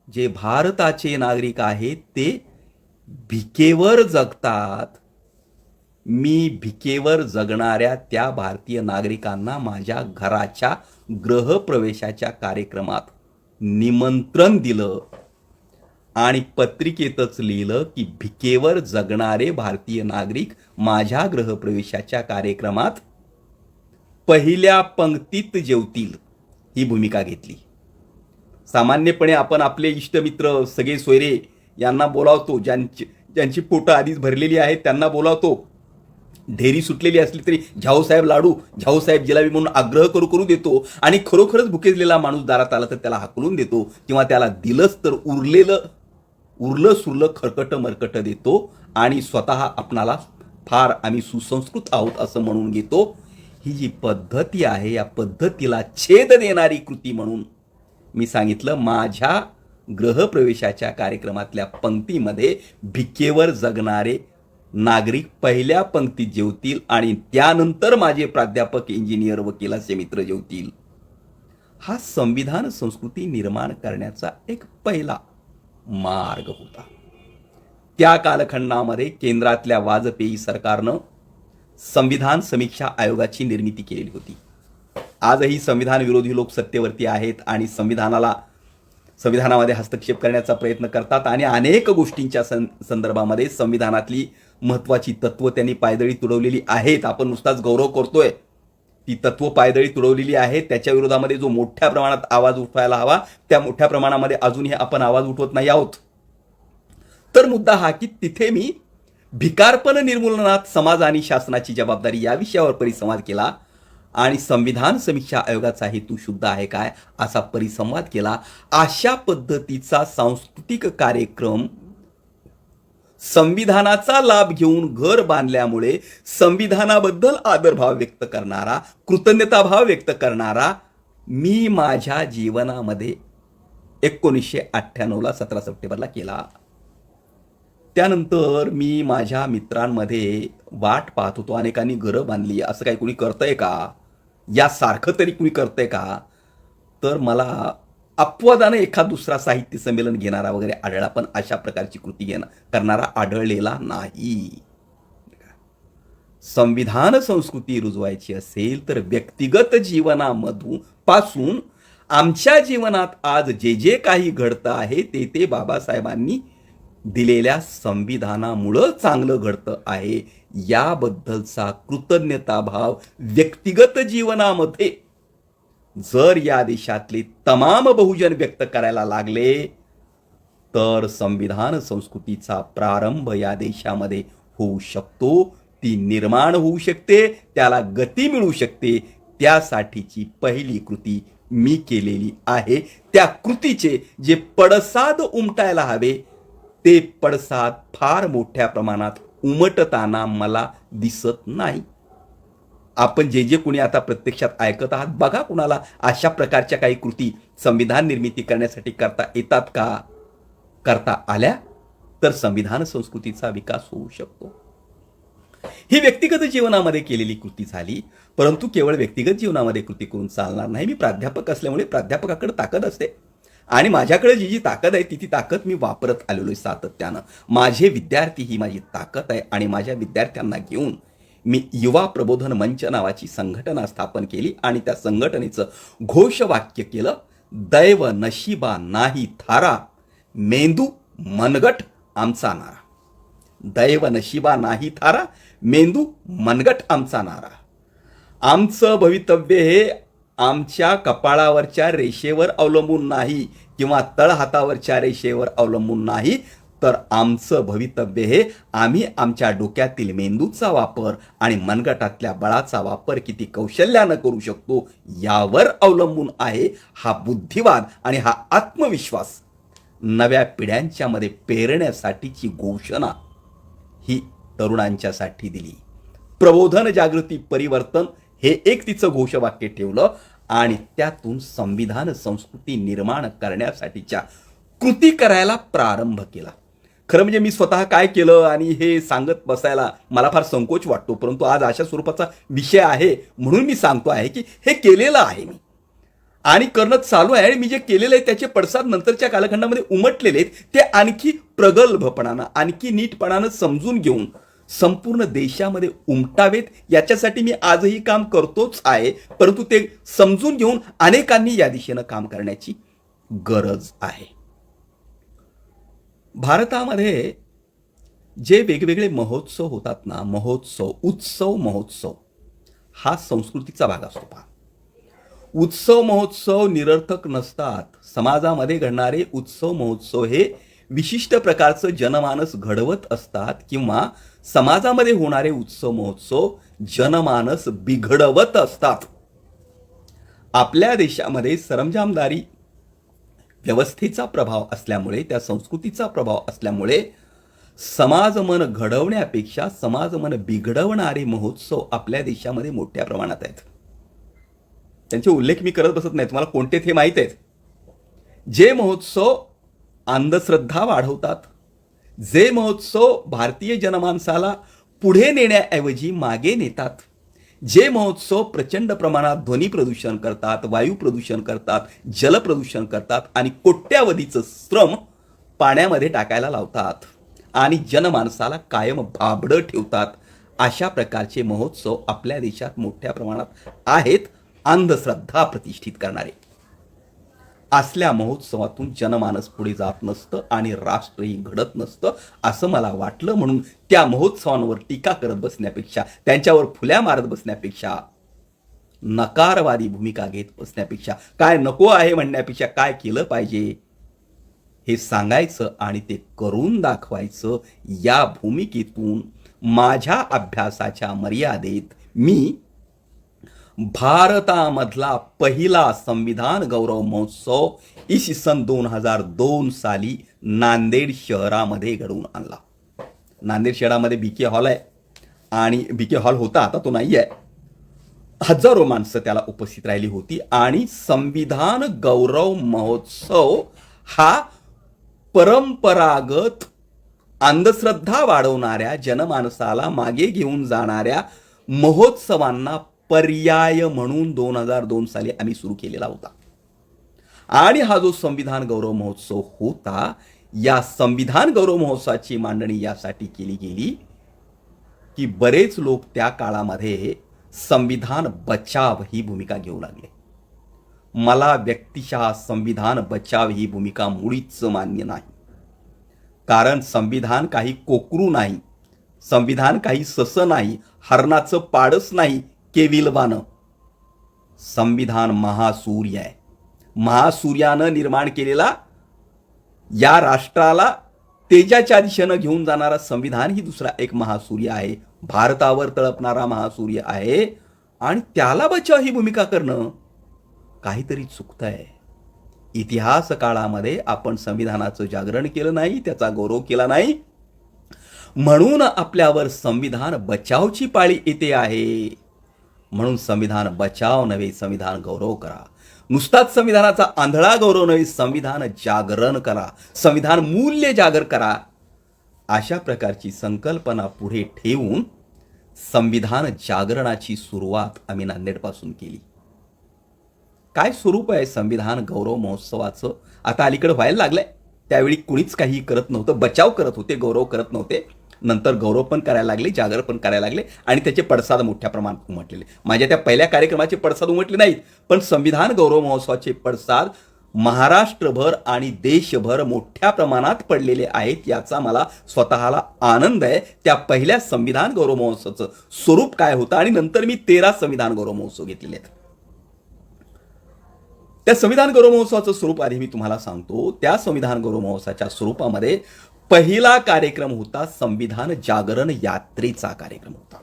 जे भारताचे नागरिक आहेत ते भिकेवर जगतात. मी भिकेवर जगणाऱ्या त्या भारतीय नागरिकांना माझ्या घराच्या गृहप्रवेशाच्या कार्यक्रमात निमंत्रण दिलं आणि पत्रिकेतच लिहिलं की भिकेवर जगणारे भारतीय नागरिक माझ्या गृहप्रवेशाच्या कार्यक्रमात पहिल्या पंक्तीत जेवतील. ही भूमिका घेतली. सामान्यपणे आपण आपले इष्टमित्र सगळे सोयरे यांना बोलावतो, ज्यांची पोटं आधीच भरलेली आहेत त्यांना बोलावतो, ढेरी सुटलेली असली तरी झाऊसाहेब लाडू, झाऊसाहेब जिलाबी म्हणून आग्रह करू करू देतो आणि खरोखरच भुकेजलेला माणूस दारात आला तर त्याला हाकलून देतो किंवा त्याला दिलंच तर उरलं सुरलं खरकट मरकट देतो आणि स्वतः आपणाला फार आम्ही सुसंस्कृत आहोत असं म्हणून घेतो. ही जी पद्धती आहे या पद्धतीला छेद देणारी कृती म्हणून मी सांगितलं माझ्या गृहप्रवेशाच्या कार्यक्रमातल्या पंक्तीमध्ये भिकेवर जगणारे नागरिक पहिल्या पंक्तीत जेवतील आणि त्यानंतर माझे प्राध्यापक, इंजिनियर, वकील असे मित्र जेवतील. हा संविधान संस्कृती निर्माण करण्याचा एक पहिला मार्ग होता. त्या कालखंडामध्ये केंद्रातल्या वाजपेयी सरकारनं संविधान समीक्षा आयोगाची निर्मिती केलेली होती. आजही संविधान विरोधी लोक सत्तेवरती आहेत आणि संविधानामध्ये हस्तक्षेप करण्याचा प्रयत्न करतात आणि अनेक गोष्टींच्या संदर्भामध्ये संविधानातली महत्त्वाची तत्व त्यांनी पायदळी तुडवलेली आहेत. आपण नुसताच गौरव करतोय, ती तत्व पायदळी तुडवलेली आहेत. त्याच्या विरोधामध्ये जो मोठ्या प्रमाणात आवाज उठवायला हवा त्या मोठ्या प्रमाणामध्ये अजूनही आपण आवाज उठवत नाही आहोत. तर मुद्दा हा की तिथे मी भिकारपण निर्मूलनात समाज आणि शासनाची जबाबदारी या विषयावर परिसंवाद केला आणि संविधान समीक्षा आयोगाचा हेतू शुद्ध आहे काय असा परिसंवाद केला. अशा पद्धतीचा सांस्कृतिक कार्यक्रम संविधानाचा लाभ घेऊन घर बांधल्यामुळे संविधानाबद्दल आदरभाव व्यक्त करणारा, कृतज्ञताभाव व्यक्त करणारा मी माझ्या जीवनामध्ये 1998ला 17 सप्टेंबरला केला. त्यानंतर मी माझ्या मित्रांमध्ये वाट पाहत होतो. अनेकांनी घरं बांधली, असं काही कुणी करतंय का, यासारखं तरी कुणी करतंय का. तर मला अपवादानं एखाद दुसरा साहित्य संमेलन घेणारा वगैरे आढळला, पण अशा प्रकारची कृती करणारा आढळलेला नाही. संविधान संस्कृती रुजवायची असेल तर व्यक्तिगत जीवनापासून आमच्या जीवनात आज जे जे काही घडतं आहे ते बाबासाहेबांनी दिलेल्या संविधानामुळं चांगलं घडतं आहे. याबद्दलचा कृतज्ञताभाव व्यक्तिगत जीवनामध्ये जर या देशातले तमाम बहुजन व्यक्त करायला लागले तर संविधान संस्कृतीचा प्रारंभ या देशामध्ये होऊ शकतो, ती निर्माण होऊ शकते, त्याला गती मिळू शकते. त्यासाठीची पहिली कृती मी केलेली आहे. त्या कृतीचे जे पडसाद उमटायला हवे ते पडसाद फार मोठ्या प्रमाणात उमटताना मला दिसत नाही. आपण जे कोणी आता प्रत्यक्षात ऐकत आहात बघा, कुणाला अशा प्रकारच्या काही कृती संविधान निर्मिती करण्यासाठी करता येतात का. करता आल्या तर संविधान संस्कृतीचा विकास होऊ शकतो. ही व्यक्तिगत जीवनामध्ये केलेली कृती झाली, परंतु केवळ व्यक्तिगत जीवनामध्ये कृती करून चालणार नाही. मी प्राध्यापक असल्यामुळे प्राध्यापकाकडे ताकद असते आणि माझ्याकडे जी ताकद आहे ती ताकद मी वापरत आलेलो आहे सातत्यानं. माझे विद्यार्थी ही माझी ताकद आहे आणि माझ्या विद्यार्थ्यांना घेऊन मी युवा प्रबोधन मंच नावाची संघटना स्थापन केली आणि त्या संघटनेचं घोषवाक्य केलं, दैव नशिबा नाही थारा, मेंदू मनगट आमचा नारा. दैव नशिबा नाही थारा, मेंदू मनगट आमचा नारा. आमचं भवितव्य हे आमच्या कपाळावरच्या रेषेवर अवलंबून नाही किंवा तळहातावरच्या रेषेवर अवलंबून नाही, तर आमचं भवितव्य हे आम्ही आमच्या डोक्यातील मेंदूचा वापर आणि मनगटातल्या बळाचा वापर किती कौशल्यानं करू शकतो यावर अवलंबून आहे. हा बुद्धिवाद आणि हा आत्मविश्वास नव्या पिढ्यांच्या मध्ये पेरण्यासाठीची घोषणा ही तरुणांच्यासाठी दिली. प्रबोधन, जागृती, परिवर्तन हे एक तिचं घोषवाक्य ठेवलं आणि त्यातून संविधान संस्कृती निर्माण करण्यासाठीच्या कृती करायला प्रारंभ केला. खरं म्हणजे मी स्वतः काय केलं आणि हे सांगत बसायला मला फार संकोच वाटतो, परंतु आज अशा स्वरूपाचा विषय आहे म्हणून मी सांगतो आहे की हे केलेलं आहे मी आणि करणं चालू आहे. आणि मी जे केलेलं आहे त्याचे पडसाद नंतरच्या कालखंडामध्ये उमटलेले आहेत, ते आणखी प्रगल्भपणानं, आणखी नीटपणानं समजून घेऊन संपूर्ण देशामध्ये उमटावेत याच्यासाठी मी आजही काम करतोच आहे. परंतु ते समजून घेऊन अनेकांनी या दिशेनं काम करण्याची गरज आहे. भारतामध्ये जे वेगवेगळे महोत्सव होतात ना, महोत्सव हा संस्कृतीचा भाग असतो. पहा, उत्सव महोत्सव निरर्थक नसतात. समाजामध्ये घडणारे उत्सव महोत्सव हे विशिष्ट प्रकारचं जनमानस घडवत असतात किंवा समाजामध्ये होणारे उत्सव महोत्सव जनमानस बिघडवत असतात. आपल्या देशामध्ये सरंजामदारी व्यवस्थेचा प्रभाव असल्यामुळे, त्या संस्कृतीचा प्रभाव असल्यामुळे समाजमन घडवण्यापेक्षा समाजमन बिघडवणारे महोत्सव आपल्या देशामध्ये मोठ्या प्रमाणात आहेत. त्यांचे उल्लेख मी करत बसत नाही, तुम्हाला कोणते ते माहीत आहेत. जे महोत्सव अंधश्रद्धा वाढवतात, जे महोत्सव भारतीय जनमानसाला पुढे नेण्याऐवजी मागे नेतात, जे महोत्सव प्रचंड प्रमाणात ध्वनी प्रदूषण करतात, वायू प्रदूषण करतात, जल प्रदूषण करतात आणि कोट्यावधीचं श्रम पाण्यामध्ये टाकायला लावतात आणि जनमानसाला कायम भाबडं ठेवतात, अशा प्रकारचे महोत्सव आपल्या देशात मोठ्या प्रमाणात आहेत, अंधश्रद्धा प्रतिष्ठित करणारे. असल्या महोत्सवातून जनमानस पुढे जात नसतं आणि राष्ट्रही घडत नसतं असं मला वाटलं. म्हणून त्या महोत्सवांवर टीका करत बसण्यापेक्षा, त्यांच्यावर फुल्या मारत बसण्यापेक्षा, नकारवादी भूमिका घेत बसण्यापेक्षा, काय नको आहे म्हणण्यापेक्षा काय केलं पाहिजे हे सांगायचं आणि ते करून दाखवायचं. या भूमिकेतून माझ्या अभ्यासाच्या मर्यादेत मी भारतामधला पहिला संविधान गौरव महोत्सव इसवी सन 2002 साली नांदेड शहरामध्ये घडवून आणला. नांदेड शहरामध्ये बीके हॉल आहे आणि बीके हॉल होता, आता तो नाही आहे. हजारो माणसं त्याला उपस्थित राहिली होती आणि संविधान गौरव महोत्सव हा परंपरागत अंधश्रद्धा वाढवणाऱ्या, जनमानसाला मागे घेऊन जाणाऱ्या महोत्सवांना पर्याय म्हणून 2002 साली आम्ही सुरू केलेला होता. आणि हा जो संविधान गौरव महोत्सव होता, या संविधान गौरव महोत्सवाची मांडणी यासाठी केली गेली की बरेच लोक त्या काळामध्ये संविधान बचाव ही भूमिका घेऊ लागले. मला व्यक्तिशः संविधान बचाव ही भूमिका मुळीच मान्य नाही. कारण संविधान काही कोकरू नाही, संविधान काही ससं नाही, हरणाचं पाडस नाही, केविलवानं. संविधान महासूर्य आहे. महासूर्यानं निर्माण केलेला, या राष्ट्राला तेजाच्या दिशेनं घेऊन जाणारा संविधान ही दुसरा एक महासूर्य आहे, भारतावर तळपणारा महासूर्य आहे. आणि त्याला बचाव ही भूमिका करणं काहीतरी चुकतंय. इतिहास काळामध्ये आपण संविधानाचं जागरण केलं नाही, त्याचा गौरव केला नाही, म्हणून आपल्यावर संविधान बचावची पाळी येते आहे. म्हणून संविधान बचाव नव्हे, संविधान गौरव करा. नुसताच संविधानाचा आंधळा गौरव नव्हे, संविधान जागरण करा, संविधान मूल्य जागर करा. अशा प्रकारची संकल्पना पुढे ठेवून संविधान जागरणाची सुरुवात आम्ही नांदेडपासून केली. काय स्वरूप आहे संविधान गौरव महोत्सवाचं आता अलीकडे व्हायला लागलंय. त्यावेळी कुणीच काही करत नव्हतं, बचाव करत होते, गौरव करत नव्हते. नंतर गौरव पण करायला लागले, जागर पण करायला लागले आणि त्याचे पडसाद मोठ्या प्रमाणात उमटलेले. माझ्या त्या पहिल्या कार्यक्रमाचे पडसाद उमटले नाहीत, पण संविधान गौरव महोत्सवाचे पडसाद महाराष्ट्रभर आणि देशभर मोठ्या प्रमाणात पडलेले आहेत. याचा मला स्वतःला आनंद आहे. त्या पहिल्या संविधान गौरव महोत्सवाचं स्वरूप काय होतं आणि नंतर मी 13 संविधान गौरव महोत्सव घेतलेले आहेत. त्या संविधान गौरव महोत्सवाचं स्वरूप आधी मी तुम्हाला सांगतो. त्या संविधान गौरव महोत्सवाच्या स्वरूपामध्ये पहिला कार्यक्रम होता संविधान जागरण यात्रेचा कार्यक्रम होता.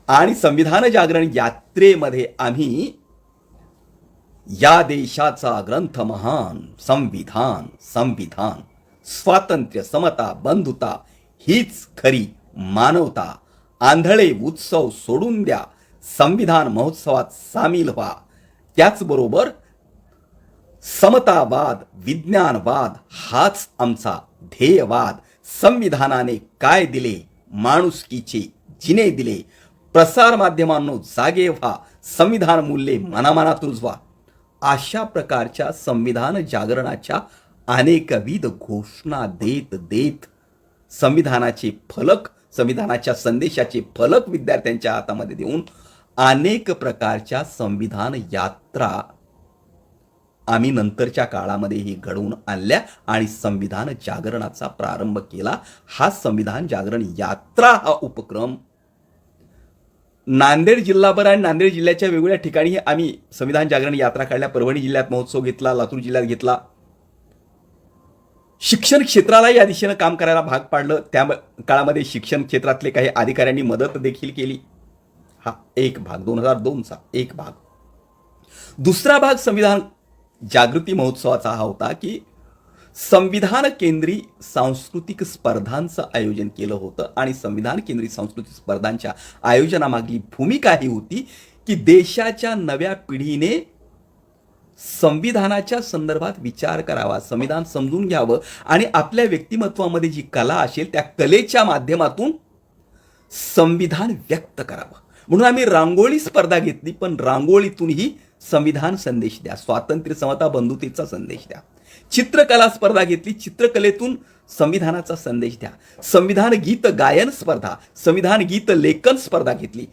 आणि संविधान जागरण यात्रेमध्ये आम्ही या देशाचा ग्रंथ महान संविधान, संविधान, स्वातंत्र्य, समता, बंधुता हीच खरी मानवता, आंधळे उत्सव सोडून द्या, संविधान महोत्सवात सामील व्हा, त्याचबरोबर समतावाद, विज्ञानवाद हाच आमचा ध्येयवाद, संविधानाने काय दिले, माणुसकीचे जिने दिले, प्रसार माध्यमांनो जागे व्हा, संविधान मूल्ये मनामनात रुजवा. अशा प्रकारच्या संविधान जागरणाच्या अनेकविध घोषणा देत देत संविधानाचे फलक, संविधानाच्या संदेशाचे फलक विद्यार्थ्यांच्या हातामध्ये देऊन अनेक प्रकारच्या संविधान यात्रा आम्ही नंतरच्या काळामध्येही घडवून आणल्या आणि संविधान जागरणाचा प्रारंभ केला. हा संविधान जागरण यात्रा हा उपक्रम नांदेड जिल्हाभर आणि नांदेड जिल्ह्याच्या वेगवेगळ्या ठिकाणी आम्ही संविधान जागरण यात्रा काढल्या. परभणी जिल्ह्यात महोत्सव घेतला, लातूर जिल्ह्यात घेतला, शिक्षण क्षेत्राला या दिशेनं काम करायला भाग पाडलं. त्या काळामध्ये शिक्षण क्षेत्रातले काही अधिकाऱ्यांनी मदत देखील केली. हा एक भाग, 2002चा एक भाग. दुसरा भाग संविधान जागृती महोत्सवाचा हा होता की संविधान केंद्री सांस्कृतिक स्पर्धांचं आयोजन केलं होतं आणि संविधान केंद्री सांस्कृतिक स्पर्धांच्या आयोजनामागली भूमिका ही होती की देशाच्या नव्या पिढीने संविधानाच्या संदर्भात विचार करावा, संविधान समजून घ्यावं आणि आपल्या व्यक्तिमत्वामध्ये जी कला असेल त्या कलेच्या माध्यमातून संविधान व्यक्त करावं. म्हणून आम्ही रांगोळी स्पर्धा घेतली, पण रांगोळीतूनही संविधान संदेश द्या, स्वातंत्र्य, समता, बंधुतेचा संदेश द्या. चित्रकला स्पर्धा घेतली, चित्रकलेतून संविधानाचा संदेश द्या. संविधान गीत गायन स्पर्धा, संविधान गीत लेखन स्पर्धा घेतली.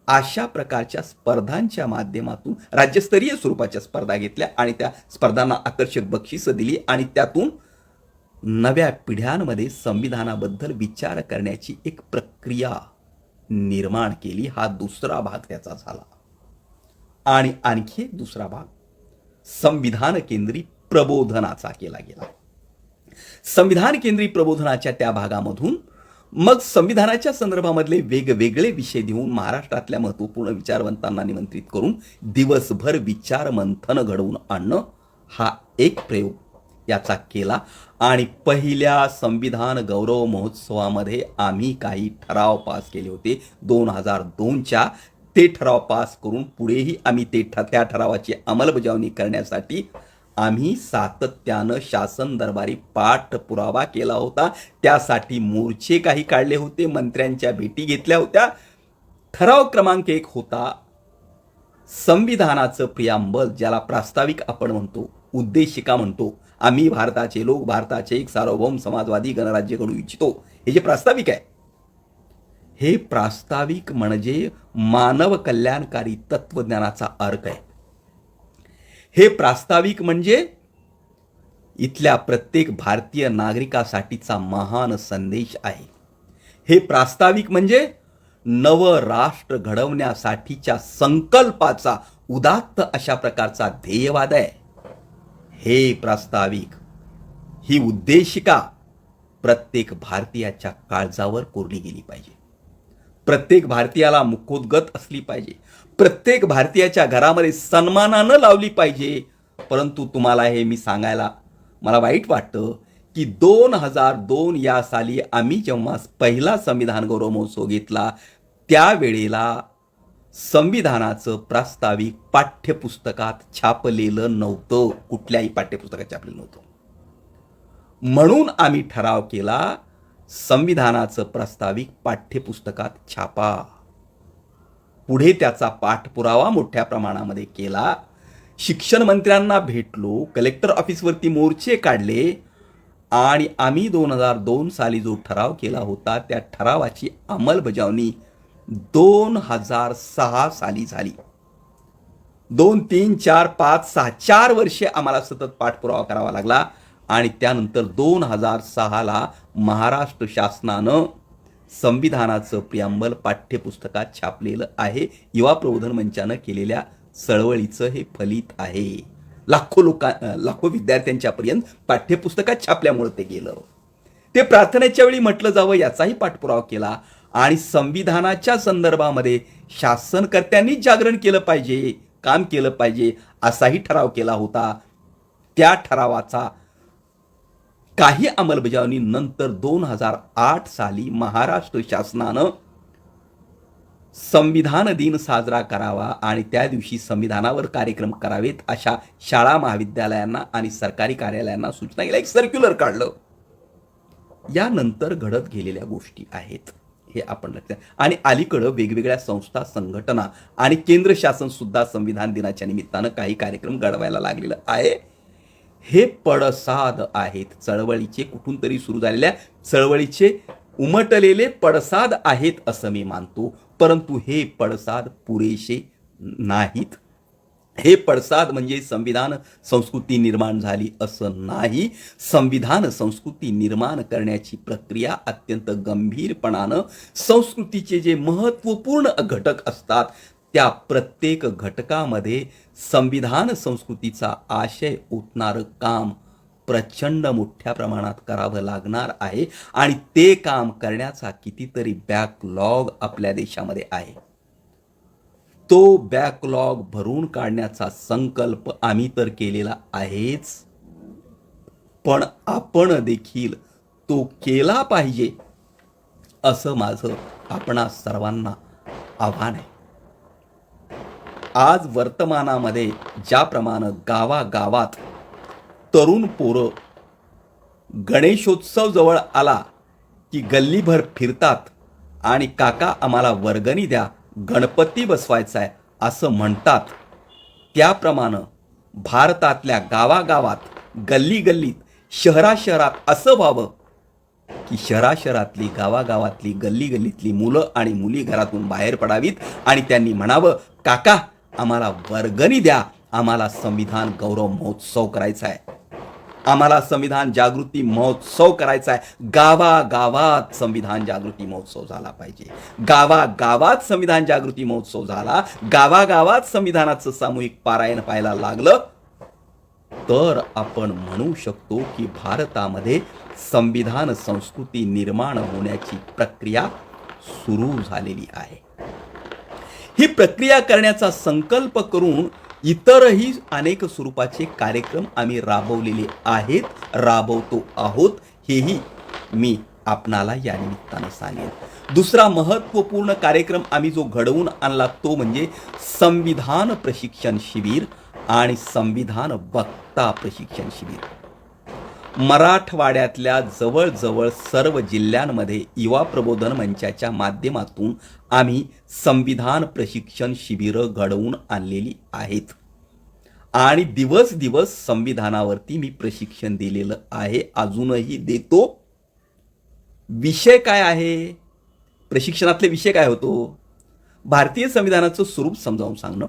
अशा प्रकारच्या स्पर्धांच्या माध्यमातून राज्यस्तरीय स्वरूपाच्या स्पर्धा घेतल्या आणि त्या स्पर्धांना आकर्षक बक्षिसं दिली आणि त्यातून नव्या पिढ्यांमध्ये संविधानाबद्दल विचार करण्याची एक प्रक्रिया निर्माण केली. हा दुसरा भाग त्याचा झाला. आणि आणखी एक दुसरा भाग संविधान केंद्री प्रबोधनाचा केला गेला. संविधान केंद्री प्रबोधनाच्या त्या भागामधून मग संविधानाच्या संदर्भामधले वेगवेगळे विषय देऊन महाराष्ट्रातल्या महत्त्वपूर्ण विचारवंतांना निमंत्रित करून दिवसभर विचार मंथन घडवून आणणं हा एक प्रयोग याचा केला. आणि पहिल्या संविधान गौरव महोत्सवामध्ये आम्ही काही ठराव पास केले होते 2002च्या. ते ठराव पास करून पुढेही आम्ही त्या ठरावाची अंमलबजावणी करण्यासाठी आम्ही सातत्यानं शासन दरबारी पाठपुरावा केला होता. त्यासाठी मोर्चे काही काढले होते, मंत्र्यांच्या भेटी घेतल्या होत्या. ठराव क्रमांक 1 होता संविधानाचं प्रियांबल, ज्याला प्रास्ताविक आपण म्हणतो, उद्देशिका म्हणतो. आम्ही भारताचे लोक भारताचे एक सार्वभौम समाजवादी गणराज्य घडवू इच्छितो, हे जे प्रास्ताविक आहे, हे प्रास्ताविक म्हणजे मानव कल्याणकारी तत्वज्ञानाचा अर्थ आहे. हे प्रास्ताविक म्हणजे इथल्या प्रत्येक भारतीय नागरिकासाठीचा महान संदेश आहे. हे प्रास्ताविक म्हणजे नव राष्ट्र घडवण्यासाठीच्या संकल्पाचा उदात्त अशा प्रकारचा ध्येयवाद आहे. हे प्रास्ताविक, ही उद्देशिका प्रत्येक भारतीयाच्या काळजावर कोरली गेली पाहिजे. प्रत्येक भारतीयाला मुखोद्गत असली पाहिजे. प्रत्येक भारतीयाच्या घरामध्ये सन्मानानं लावली पाहिजे. परंतु तुम्हाला हे मी सांगायला मला वाईट वाटतं की 2002 या साली आम्ही जेव्हा पहिला संविधान गौरव महोत्सव घेतला त्यावेळेला संविधानाचं प्रास्ताविक पाठ्यपुस्तकात छापलेलं नव्हतं, कुठल्याही पाठ्यपुस्तकात छापलेलं नव्हतं. म्हणून आम्ही ठराव केला, संविधानाचं प्रास्ताविक पाठ्यपुस्तकात छापा. पुढे त्याचा पाठपुरावा मोठ्या प्रमाणामध्ये केला. शिक्षण मंत्र्यांना भेटलो, कलेक्टर ऑफिसवरती मोर्चे काढले आणि आम्ही 2002 साली जो ठराव केला होता त्या ठरावाची अंमलबजावणी 2006 साली झाली. 2, 3, 4, 5, 6 4 वर्षे आम्हाला सतत पाठपुरावा करावा लागला आणि त्यानंतर 2006ला महाराष्ट्र शासनानं संविधानाचं प्रियांबल पाठ्यपुस्तकात छापलेलं आहे. युवा प्रबोधन मंचानं केलेल्या चळवळीचं हे फलित आहे. लाखो विद्यार्थ्यांच्यापर्यंत पाठ्यपुस्तकात छापल्यामुळे ते गेलं. ते प्रार्थनेच्या वेळी म्हटलं जावं याचाही पाठपुरावा केला आणि संविधानाच्या संदर्भामध्ये शासनकर्त्यांनी जागरण केलं पाहिजे, काम केलं पाहिजे असाही ठराव केला होता. त्या ठरावाचा काही अंमलबजावणी नंतर 2008 साली महाराष्ट्र शासनानं संविधान दिन साजरा करावा आणि त्या दिवशी संविधानावर कार्यक्रम करावेत अशा शाळा महाविद्यालयांना आणि सरकारी कार्यालयांना सूचना केल्या. एक सर्क्युलर काढलं. यानंतर घडत गेलेल्या गोष्टी आहेत हे आपण लक्षात. आणि अलीकडं वेगवेगळ्या संस्था, संघटना आणि केंद्र शासन सुद्धा संविधान दिनाच्या निमित्तानं काही कार्यक्रम घडवायला लागलेलं आहे. हे पडसाद आहेत चळवळीचे, कुठून तरी सुरू झालेल्या चळवळीचे उमटलेले पडसाद आहेत असं मी मानतो. परंतु हे पडसाद पुरेसे नाहीत. हे पडसाद म्हणजे संविधान संस्कृती निर्माण झाली असं नाही. संविधान संस्कृती निर्माण करण्याची प्रक्रिया अत्यंत गंभीरपणानं संस्कृतीचे जे महत्त्वपूर्ण घटक असतात त्या प्रत्येक घटकामध्ये संविधान संस्कृतीचा आशय ओतणारं काम प्रचंड मोठ्या प्रमाणात करावं लागणार आहे आणि ते काम करण्याचा कितीतरी बॅकलॉग आपल्या देशामध्ये आहे. तो बॅकलॉग भरून काढण्याचा संकल्प आम्ही तर केलेला आहेच, पण आपण देखील तो केला पाहिजे असं माझं आपणा सर्वांना आव्हान आहे. आज वर्तमानामध्ये ज्याप्रमाणे गावागावात तरुण पोरं गणेशोत्सव जवळ आला की गल्लीभर फिरतात आणि काका आम्हाला वर्गणी द्या, गणपती बसवायचा आहे असं म्हणतात, त्याप्रमाणे भारतातल्या गावागावात गल्लीगल्लीत शहराशहरात असं व्हावं की शहराशहरातली गावागावातली गल्लीगल्लीतली मुलं आणि मुली घरातून बाहेर पडावीत आणि त्यांनी म्हणावं, काका आम्हाला वर्गणी द्या, आम्हाला संविधान गौरव महोत्सव करायचा आहे, आम्हाला संविधान जागृती महोत्सव करायचा आहे. गावागावात संविधान जागृती महोत्सव झाला पाहिजे. गावागावात संविधान जागृती महोत्सव झाला, गावागावात संविधानाचं सामूहिक पारायण पाहायला लागलं तर आपण म्हणू शकतो की भारतामध्ये संविधान संस्कृती निर्माण होण्याची प्रक्रिया सुरू झालेली आहे. ही प्रक्रिया करण्याचा संकल्प करून इतरही अनेक स्वरूपाचे कार्यक्रम आम्ही राबवलेले आहेत, राबवतो आहोत, हेही मी आपणाला या निमित्तानं सांगेन. दुसरा महत्त्वपूर्ण कार्यक्रम आम्ही जो घडवून आणला तो म्हणजे संविधान प्रशिक्षण शिबिर आणि संविधान वक्ता प्रशिक्षण शिबिर. मराठवाड्यातल्या जवळजवळ सर्व जिल्ह्यांमध्ये युवा प्रबोधन मंचाच्या माध्यमातून आम्ही संविधान प्रशिक्षण शिबिरं घडवून आणलेली आहेत आणि दिवस दिवस संविधानावरती मी प्रशिक्षण दिलेलं आहे, अजूनही देतो. विषय काय आहे, प्रशिक्षणातले विषय काय होतो, भारतीय संविधानाचं स्वरूप समजावून सांगणं,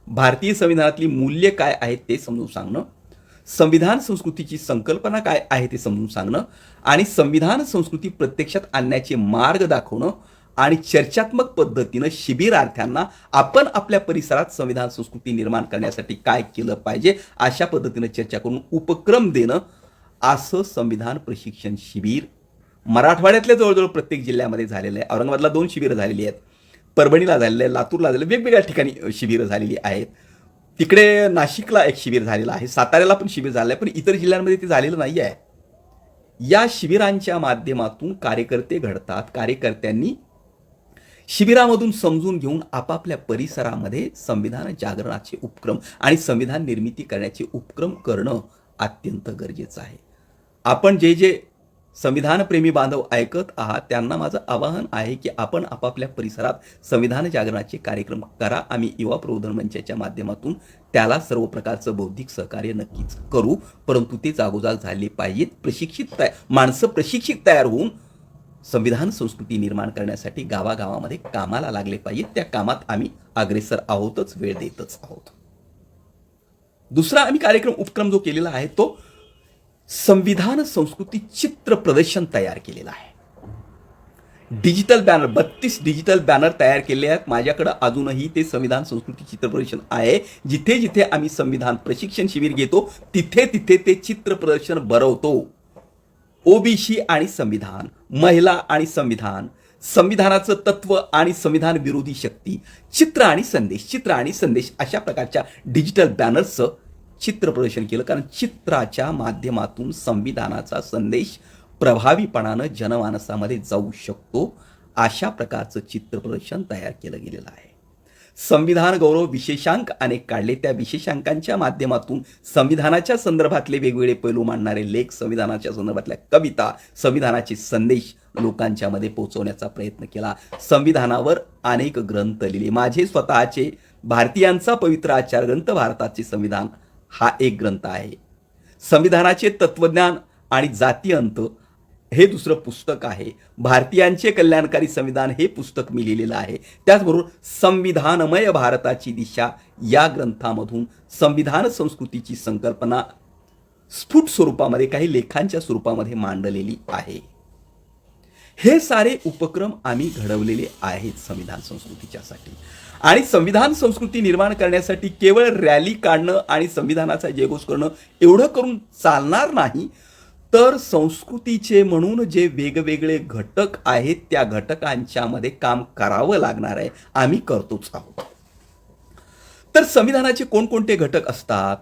भारतीय संविधानातली मूल्य काय आहेत ते समजून सांगणं, संविधान संस्कृतीची संकल्पना काय आहे ते समजून सांगणं आणि संविधान संस्कृती प्रत्यक्षात आणण्याचे मार्ग दाखवणं आणि चर्चात्मक पद्धतीनं शिबिरार्थ्यांना आपण आपल्या परिसरात संविधान संस्कृती निर्माण करण्यासाठी काय केलं पाहिजे अशा पद्धतीनं चर्चा करून उपक्रम देणं, असं संविधान प्रशिक्षण शिबिर मराठवाड्यातल्या जवळजवळ प्रत्येक जिल्ह्यामध्ये झालेलं आहे. औरंगाबादला 2 शिबिरं झालेली आहेत, परभणीला झालेलं आहे, लातूरला झालेलं, वेगवेगळ्या ठिकाणी शिबिरं झालेली आहेत. तिकडे नाशिकला एक शिबिर झालेलं आहे, साताऱ्याला पण शिबिर झालं आहे, पण इतर जिल्ह्यांमध्ये ते झालेलं नाही आहे. या शिबिरांच्या माध्यमातून कार्यकर्ते घडतात, कार्यकर्त्यांनी शिबिरामधून समजून घेऊन आपापल्या परिसरामध्ये संविधान जागरणाचे उपक्रम आणि संविधान निर्मिती करण्याचे उपक्रम करणं अत्यंत गरजेचं आहे. आपण जे संविधानप्रेमी बांधव ऐकत आहात त्यांना माझं आवाहन आहे की आपण आपापल्या परिसरात संविधान जागरणाचे कार्यक्रम करा. आम्ही युवा प्रबोधन मंचाच्या माध्यमातून त्याला सर्व प्रकारचं बौद्धिक सहकार्य नक्कीच करू, परंतु ते जागोजाग झाले पाहिजेत. माणसं प्रशिक्षित तयार होऊन संविधान संस्कृती निर्माण करण्यासाठी गावागावामध्ये कामाला लागले पाहिजेत. त्या कामात आम्ही अग्रेसर आहोतच, वेळ देतच आहोत. दुसरा आम्ही कार्यक्रम उपक्रम जो केलेला आहे तो संविधान संस्कृती चित्र प्रदर्शन तयार केलेलं आहे. डिजिटल बॅनर 32 डिजिटल बॅनर तयार केले आहेत माझ्याकडे. अजूनही ते संविधान संस्कृती चित्र प्रदर्शन आहे. जिथे जिथे आम्ही संविधान प्रशिक्षण शिबिर घेतो तिथे तिथे ते चित्र प्रदर्शन भरवतो. ओबीसी आणि संविधान, महिला आणि संविधान, संविधानाचं तत्व आणि संविधान विरोधी शक्ती, चित्र आणि संदेश अशा प्रकारच्या डिजिटल बॅनर्सचं चित्र प्रदर्शन केलं. कारण चित्राच्या माध्यमातून संविधानाचा संदेश प्रभावीपणानं जनमानसामध्ये जाऊ शकतो, अशा प्रकारचं चित्र प्रदर्शन तयार केलं गेलेलं आहे. संविधान गौरव विशेषांक अनेक काढले, त्या विशेषांकांच्या माध्यमातून संविधानाच्या संदर्भातले वेगवेगळे पैलू मांडणारे लेख, संविधानाच्या संदर्भातल्या कविता, संविधानाचे संदेश लोकांच्या मध्ये पोहोचवण्याचा प्रयत्न केला. संविधानावर अनेक ग्रंथ लिहिले. माझे स्वतःचे भारतीयांचा पवित्र आचार ग्रंथ भारताचे संविधान हा एक ग्रंथ आहे. संविधानाचे तत्वज्ञान आणि जाती अंत हे दुसरं पुस्तक आहे. भारतीयांचे कल्याणकारी संविधान हे पुस्तक मी लिहिलेलं आहे. त्याचबरोबर संविधानमय भारताची दिशा या ग्रंथामधून संविधान संस्कृतीची संकल्पना स्फुट स्वरूपामध्ये काही लेखांच्या स्वरूपामध्ये मांडलेली आहे. हे सारे उपक्रम आम्ही घडवलेले आहेत संविधान संस्कृतीच्यासाठी. आणि संविधान संस्कृती निर्माण करण्यासाठी केवळ रॅली काढणं आणि संविधानाचा जयघोष करणं एवढं करून चालणार नाही, तर संस्कृतीचे म्हणून जे वेगवेगळे घटक आहेत त्या घटकांच्यामध्ये काम करावं लागणार आहे. आम्ही करतोच आहोत. तर संविधानाचे कोणकोणते घटक असतात?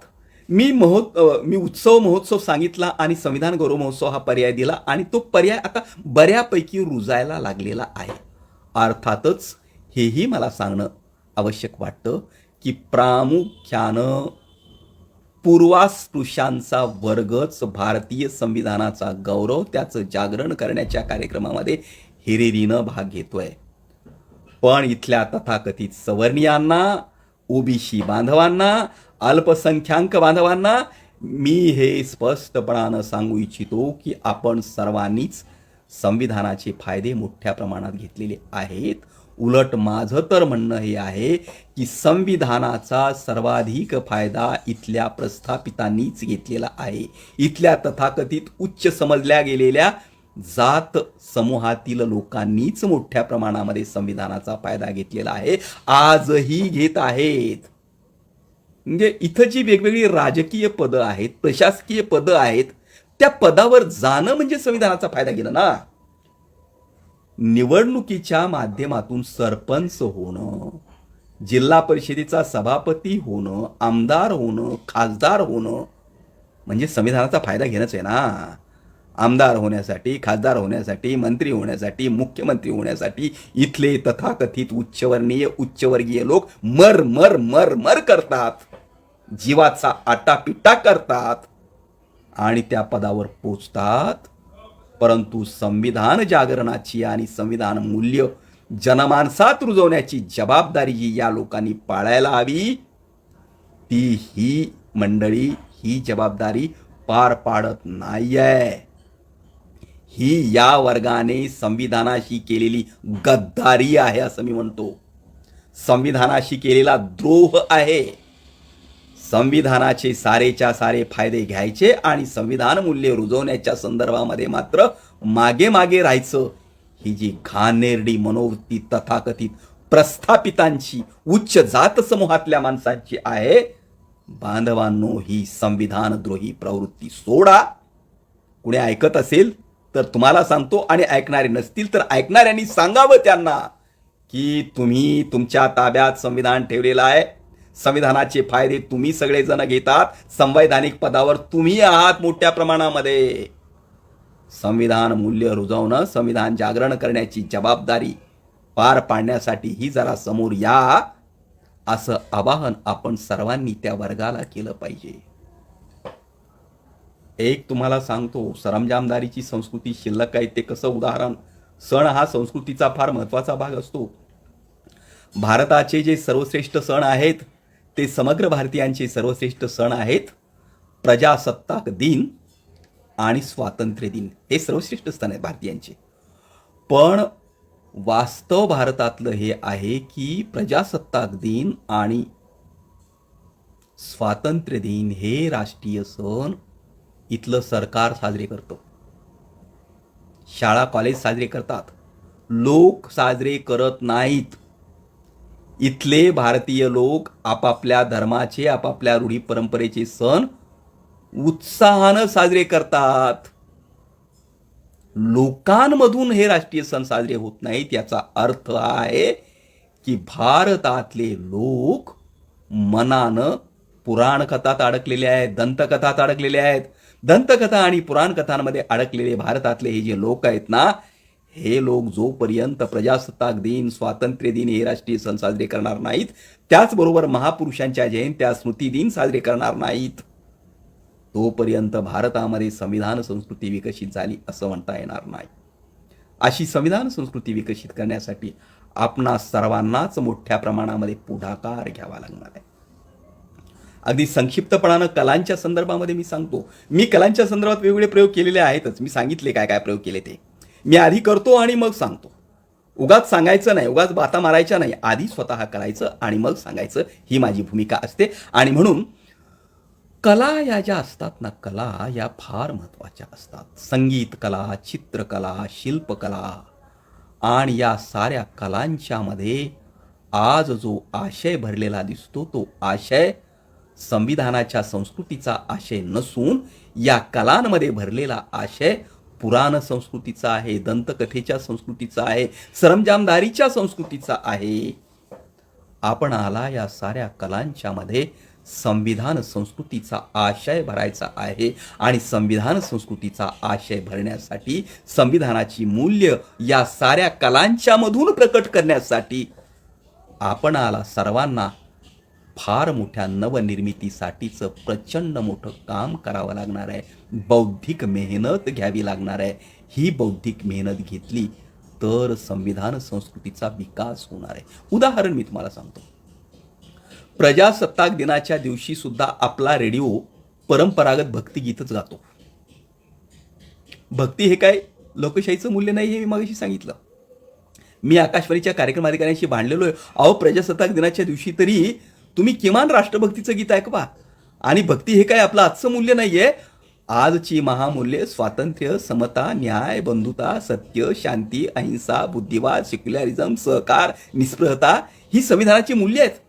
मी उत्सव महोत्सव सांगितला आणि संविधान गौरव महोत्सव हा पर्याय दिला आणि तो पर्याय आता बऱ्यापैकी रुजायला लागलेला आहे. अर्थातच हेही मला सांगणं आवश्यक वाटतं की प्रामुख्यानं पूर्वास्पृश्यांचा वर्गच भारतीय संविधानाचा गौरव त्याचं जागरण करण्याच्या कार्यक्रमामध्ये हिरिरीनं भाग घेतोय. पण इथल्या तथाकथित सवर्णीयांना, ओबीसी बांधवांना, अल्पसंख्याक बांधवांना मी हे स्पष्टपणानं सांगू इच्छितो की आपण सर्वांनीच संविधानाचे फायदे मोठ्या प्रमाणात घेतलेले आहेत. उलट माझं तर म्हणणं हे आहे की संविधानाचा सर्वाधिक फायदा इथल्या प्रस्थापितांनीच घेतलेला आहे. इथल्या तथाकथित उच्च समजल्या गेलेल्या जात समूहातील लोकांनीच मोठ्या प्रमाणामध्ये संविधानाचा फायदा घेतलेला आहे, आजही घेत आहेत. म्हणजे इथं जी वेगवेगळी राजकीय पदं आहेत, प्रशासकीय पदं आहेत, त्या पदावर जाणं म्हणजे संविधानाचा फायदा घेणं ना. निवडणुकीच्या माध्यमातून सरपंच होणं, जिल्हा परिषदेचा सभापती होणं, आमदार होणं, खासदार होणं म्हणजे संविधानाचा फायदा घेणंच आहे ना. आमदार होण्यासाठी, खासदार होण्यासाठी, मंत्री होण्यासाठी, मुख्यमंत्री होण्यासाठी इथले तथाकथित उच्चवर्गीय लोक मर मर मर मर करतात, जीवाचा आटापिटा करतात आणि त्या पदावर पोचतात. परंतु संविधान जागरणाची आणि संविधान मूल्य जनमानसात रुजवण्याची जबाबदारी जी या लोकांनी पाळायला हवी, ती ही मंडळी ही जबाबदारी पार पाडत नाहीये. ही या वर्गाने संविधानाशी केलेली गद्दारी आहे असं मी म्हणतो. संविधानाशी केलेला द्रोह आहे. संविधानाचे सारेच्या सारे फायदे घ्यायचे आणि संविधान मूल्य रुजवण्याच्या संदर्भामध्ये मात्र मागे मागे राहायचं. ही जी घाणेरडी मनोवृत्ती तथाकथित प्रस्थापितांची, उच्च जात समूहातल्या माणसांची आहे. बांधवांनो, ही संविधानद्रोही प्रवृत्ती सोडा. कुणी ऐकत असेल तर तुम्हाला सांगतो आणि ऐकणारे नसतील तर ऐकणाऱ्यांनी सांगावं त्यांना की तुम्ही तुमच्या ताब्यात संविधान ठेवलेलं आहे. संविधानाचे फायदे तुम्ही सगळेजण घेतात. संवैधानिक पदावर तुम्ही आहात मोठ्या प्रमाणामध्ये. संविधान मूल्य रुजवणं, संविधान जागरण करण्याची जबाबदारी पार पाडण्यासाठी ही जरा समोर या, असं आवाहन आपण सर्वांनी त्या वर्गाला केलं पाहिजे. एक तुम्हाला सांगतो, सरंजामदारीची संस्कृती शिल्लक आहे ते कसं उदाहरण. सण हा संस्कृतीचा फार महत्त्वाचा भाग असतो. भारताचे जे सर्वश्रेष्ठ सण आहेत ते समग्र भारतीयांचे सर्वश्रेष्ठ सण आहेत. प्रजासत्ताक दिन आणि स्वातंत्र्य दिन हे सर्वश्रेष्ठ सण आहेत भारतीयांचे. पण वास्तव भारतातलं हे आहे की प्रजासत्ताक दिन आणि स्वातंत्र्य दिन हे राष्ट्रीय सण इथलं सरकार साजरे करतं. शाळा कॉलेज साजरे करतात, लोक साजरे करत नाहीत. इथले भारतीय लोक आपापल्या धर्माचे, आपापल्या रूढी परंपरेचे सण उत्साहानं साजरे करतात. लोकांमधून हे राष्ट्रीय सण साजरे होत नाहीत. याचा अर्थ आहे की भारतातले लोक मनानं पुराण कथात अडकलेले आहेत, दंतकथात अडकलेले आहेत. दंतकथा आणि पुराण कथांमध्ये अडकलेले भारतातले हे जे लोक आहेत ना, हे लोक जोपर्यंत प्रजासत्ताक दिन, स्वातंत्र्य दिन हे राष्ट्रीय सण साजरे करणार नाहीत, त्याचबरोबर महापुरुषांच्या जयंत्या, स्मृती दिन साजरे करणार नाहीत, तोपर्यंत भारतामध्ये संविधान संस्कृती विकसित झाली असं म्हणता येणार नाही. अशी संविधान संस्कृती विकसित करण्यासाठी आपणा सर्वांनाच मोठ्या प्रमाणामध्ये पुढाकार घ्यावा लागणार आहे. अगदी संक्षिप्तपणानं कलांच्या संदर्भामध्ये मी सांगतो. मी कलांच्या संदर्भात वेगवेगळे प्रयोग केलेले आहेतच. मी सांगितले काय काय प्रयोग केले ते. मी आधी करतो आणि मग सांगतो. उगाच सांगायचं नाही, उगाच बाता मारायच्या नाही. आधी स्वतः करायचं आणि मग सांगायचं, ही माझी भूमिका असते. आणि म्हणून कला या ज्या असतात ना, कला या फार महत्त्वाच्या असतात. संगीत कला, चित्रकला, शिल्पकला आणि या साऱ्या कलांच्यामध्ये आज जो आशय भरलेला दिसतो तो आशय संविधानाच्या संस्कृतीचा आशय नसून या कलांमध्ये भरलेला आशय पुराण संस्कृतीचा आहे, दंतकथेच्या संस्कृतीचा आहे, सरंजामदारीच्या संस्कृतीचा आहे. आपणाला या साऱ्या कलांच्या मध्ये संविधान संस्कृतीचा आशय भरायचा आहे आणि संविधान संस्कृतीचा आशय भरण्यासाठी संविधानाची मूल्य या साऱ्या कलांच्या मधून प्रकट करण्यासाठी आपणाला सर्वांना फार मोठ्या नवनिर्मितीसाठीचं प्रचंड मोठं काम करावं लागणार आहे. बौद्धिक मेहनत घ्यावी लागणार आहे. ही बौद्धिक मेहनत घेतली तर संविधान संस्कृतीचा विकास होणार आहे. उदाहरण मी तुम्हाला सांगतो. प्रजासत्ताक दिनाच्या दिवशी सुद्धा आपला रेडिओ परंपरागत भक्तिगीतच गातो. भक्ती हे काय लोकशाहीचं मूल्य नाही हे मी मागाशी सांगितलं. मी आकाशवाणीच्या कार्यक्रम अधिकाऱ्यांशी भांडलेलो आहे. अहो, प्रजासत्ताक दिनाच्या दिवशी तरी तुम्ही किमान राष्ट्रभक्तीचं गीत ऐकवा. आणि भक्ती हे काय आपलं आजचं मूल्य नाहीये. आजची महामूल्ये स्वातंत्र्य, समता, न्याय, बंधुता, सत्य, शांती, अहिंसा, बुद्धिवाद, सेक्युलरिझम, सहकार, निस्पृहता ही संविधानाची मूल्य आहेत.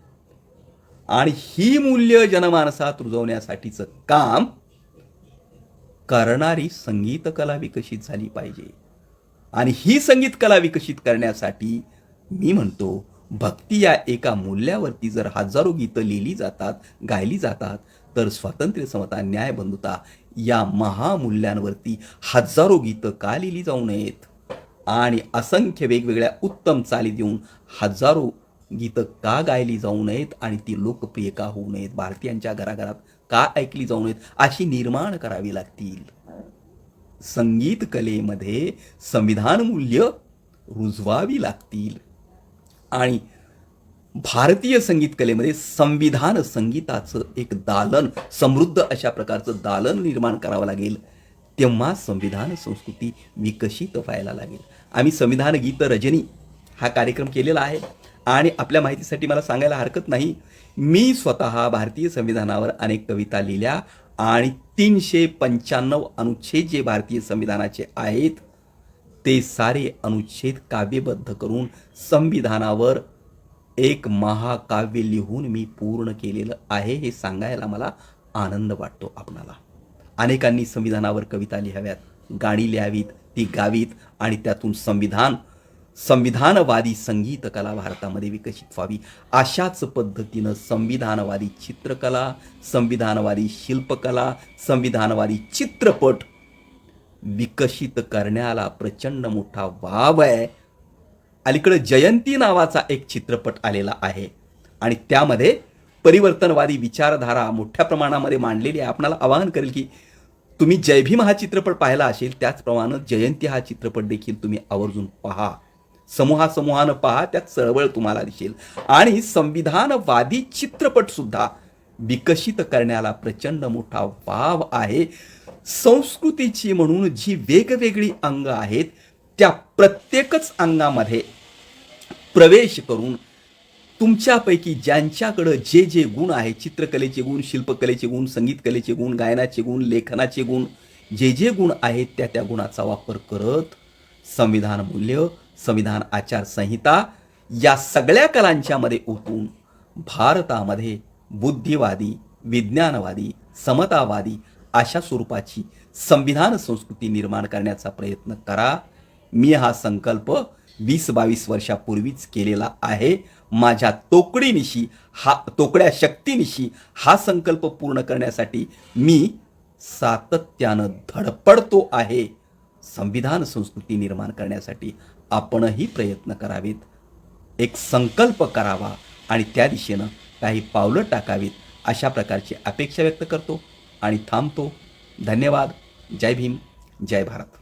आणि ही मूल्य जनमानसात रुजवण्यासाठीचं काम करणारी संगीत कला विकसित झाली पाहिजे. आणि ही संगीत कला विकसित करण्यासाठी मी म्हणतो भक्ती या एका मूल्यावरती जर हजारो गीतं लिहिली जातात, गायली जातात, तर स्वातंत्र्य, समता, न्याय, बंधुता या महामूल्यांवरती हजारो गीतं का लिहिली जाऊ नयेत आणि असंख्य वेगवेगळ्या उत्तम चाली देऊन हजारो गीतं का गायली जाऊ नयेत आणि ती लोकप्रिय का होऊ नयेत, भारतीयांच्या घराघरात का ऐकली जाऊ नयेत, अशी निर्माण करावी लागतील. संगीत कलेमध्ये संविधान मूल्य रुजवावी लागतील आणि भारतीय संगीत कलेमध्ये संविधान संगीताचं एक दालन, समृद्ध अशा प्रकारचं दालन निर्माण करावं लागेल. तेव्हा संविधान संस्कृती विकसित व्हायला लागेल. आम्ही संविधान गीत रजनी हा कार्यक्रम केलेला आहे आणि आपल्या माहितीसाठी मला सांगायला हरकत नाही, मी स्वतः भारतीय संविधानावर अनेक कविता लिहिल्या आणि 395 अनुच्छेद जे भारतीय संविधानाचे आहेत ते सारे अनुच्छेद काव्यबद्ध करून संविधानावर एक महाकाव्य लिहून मी पूर्ण केलेलं आहे. हे सांगायला मला आनंद वाटतो. आपणाला अनेकांनी संविधानावर कविता लिहाव्यात, गाणी लिहावीत, ती गावीत आणि त्यातून संविधानवादी संगीत कला भारतामध्ये विकसित व्हावी. अशाच पद्धतीनं संविधानवादी चित्रकला, संविधानवादी शिल्पकला, संविधानवादी चित्रपट विकसित करण्याला प्रचंड मोठा वाव आहे. अलीकडे जयंती नावाचा एक चित्रपट आलेला आहे आणि त्यामध्ये परिवर्तनवादी विचारधारा मोठ्या प्रमाणामध्ये मांडलेली आहे. आपणाला आवाहन करेल की तुम्ही जय भीम हा चित्रपट पाहिला असेल, त्याचप्रमाणे जयंती हा चित्रपट देखील तुम्ही आवर्जून पहा. समूहानं पहा, त्यात चळवळ तुम्हाला दिसेल. आणि संविधानवादी चित्रपट सुद्धा विकसित करण्याला प्रचंड मोठा वाव आहे. संस्कृतीची म्हणून जी वेगवेगळी अंग आहेत त्या प्रत्येकच अंगामध्ये प्रवेश करून तुमच्यापैकी ज्यांच्याकडे जे जे गुण आहेत, चित्रकलेचे गुण, शिल्पकलेचे गुण, संगीत कलेचे गुण, गायनाचे गुण, लेखनाचे गुण, जे जे गुण आहेत त्या गुणाचा वापर करत संविधान मूल्य, संविधान आचारसंहिता या सगळ्या कलांच्या मध्ये ओतून भारतामध्ये बुद्धिवादी, विज्ञानवादी, समतावादी अशा स्वरूपाची संविधान संस्कृती निर्माण करण्याचा प्रयत्न करा. मी हा संकल्प 20-22 वर्षापूर्वीच केलेला आहे. माझ्या तोकड्या शक्तीनिशी हा संकल्प पूर्ण करण्यासाठी मी सातत्यानं धडपडतो आहे. संविधान संस्कृती निर्माण करण्यासाठी आपणही प्रयत्न करावेत, एक संकल्प करावा आणि त्या दिशेनं काही पावलं टाकावीत अशा प्रकारची अपेक्षा व्यक्त करतो आणि थांबतो. धन्यवाद. जय भीम, जय भारत.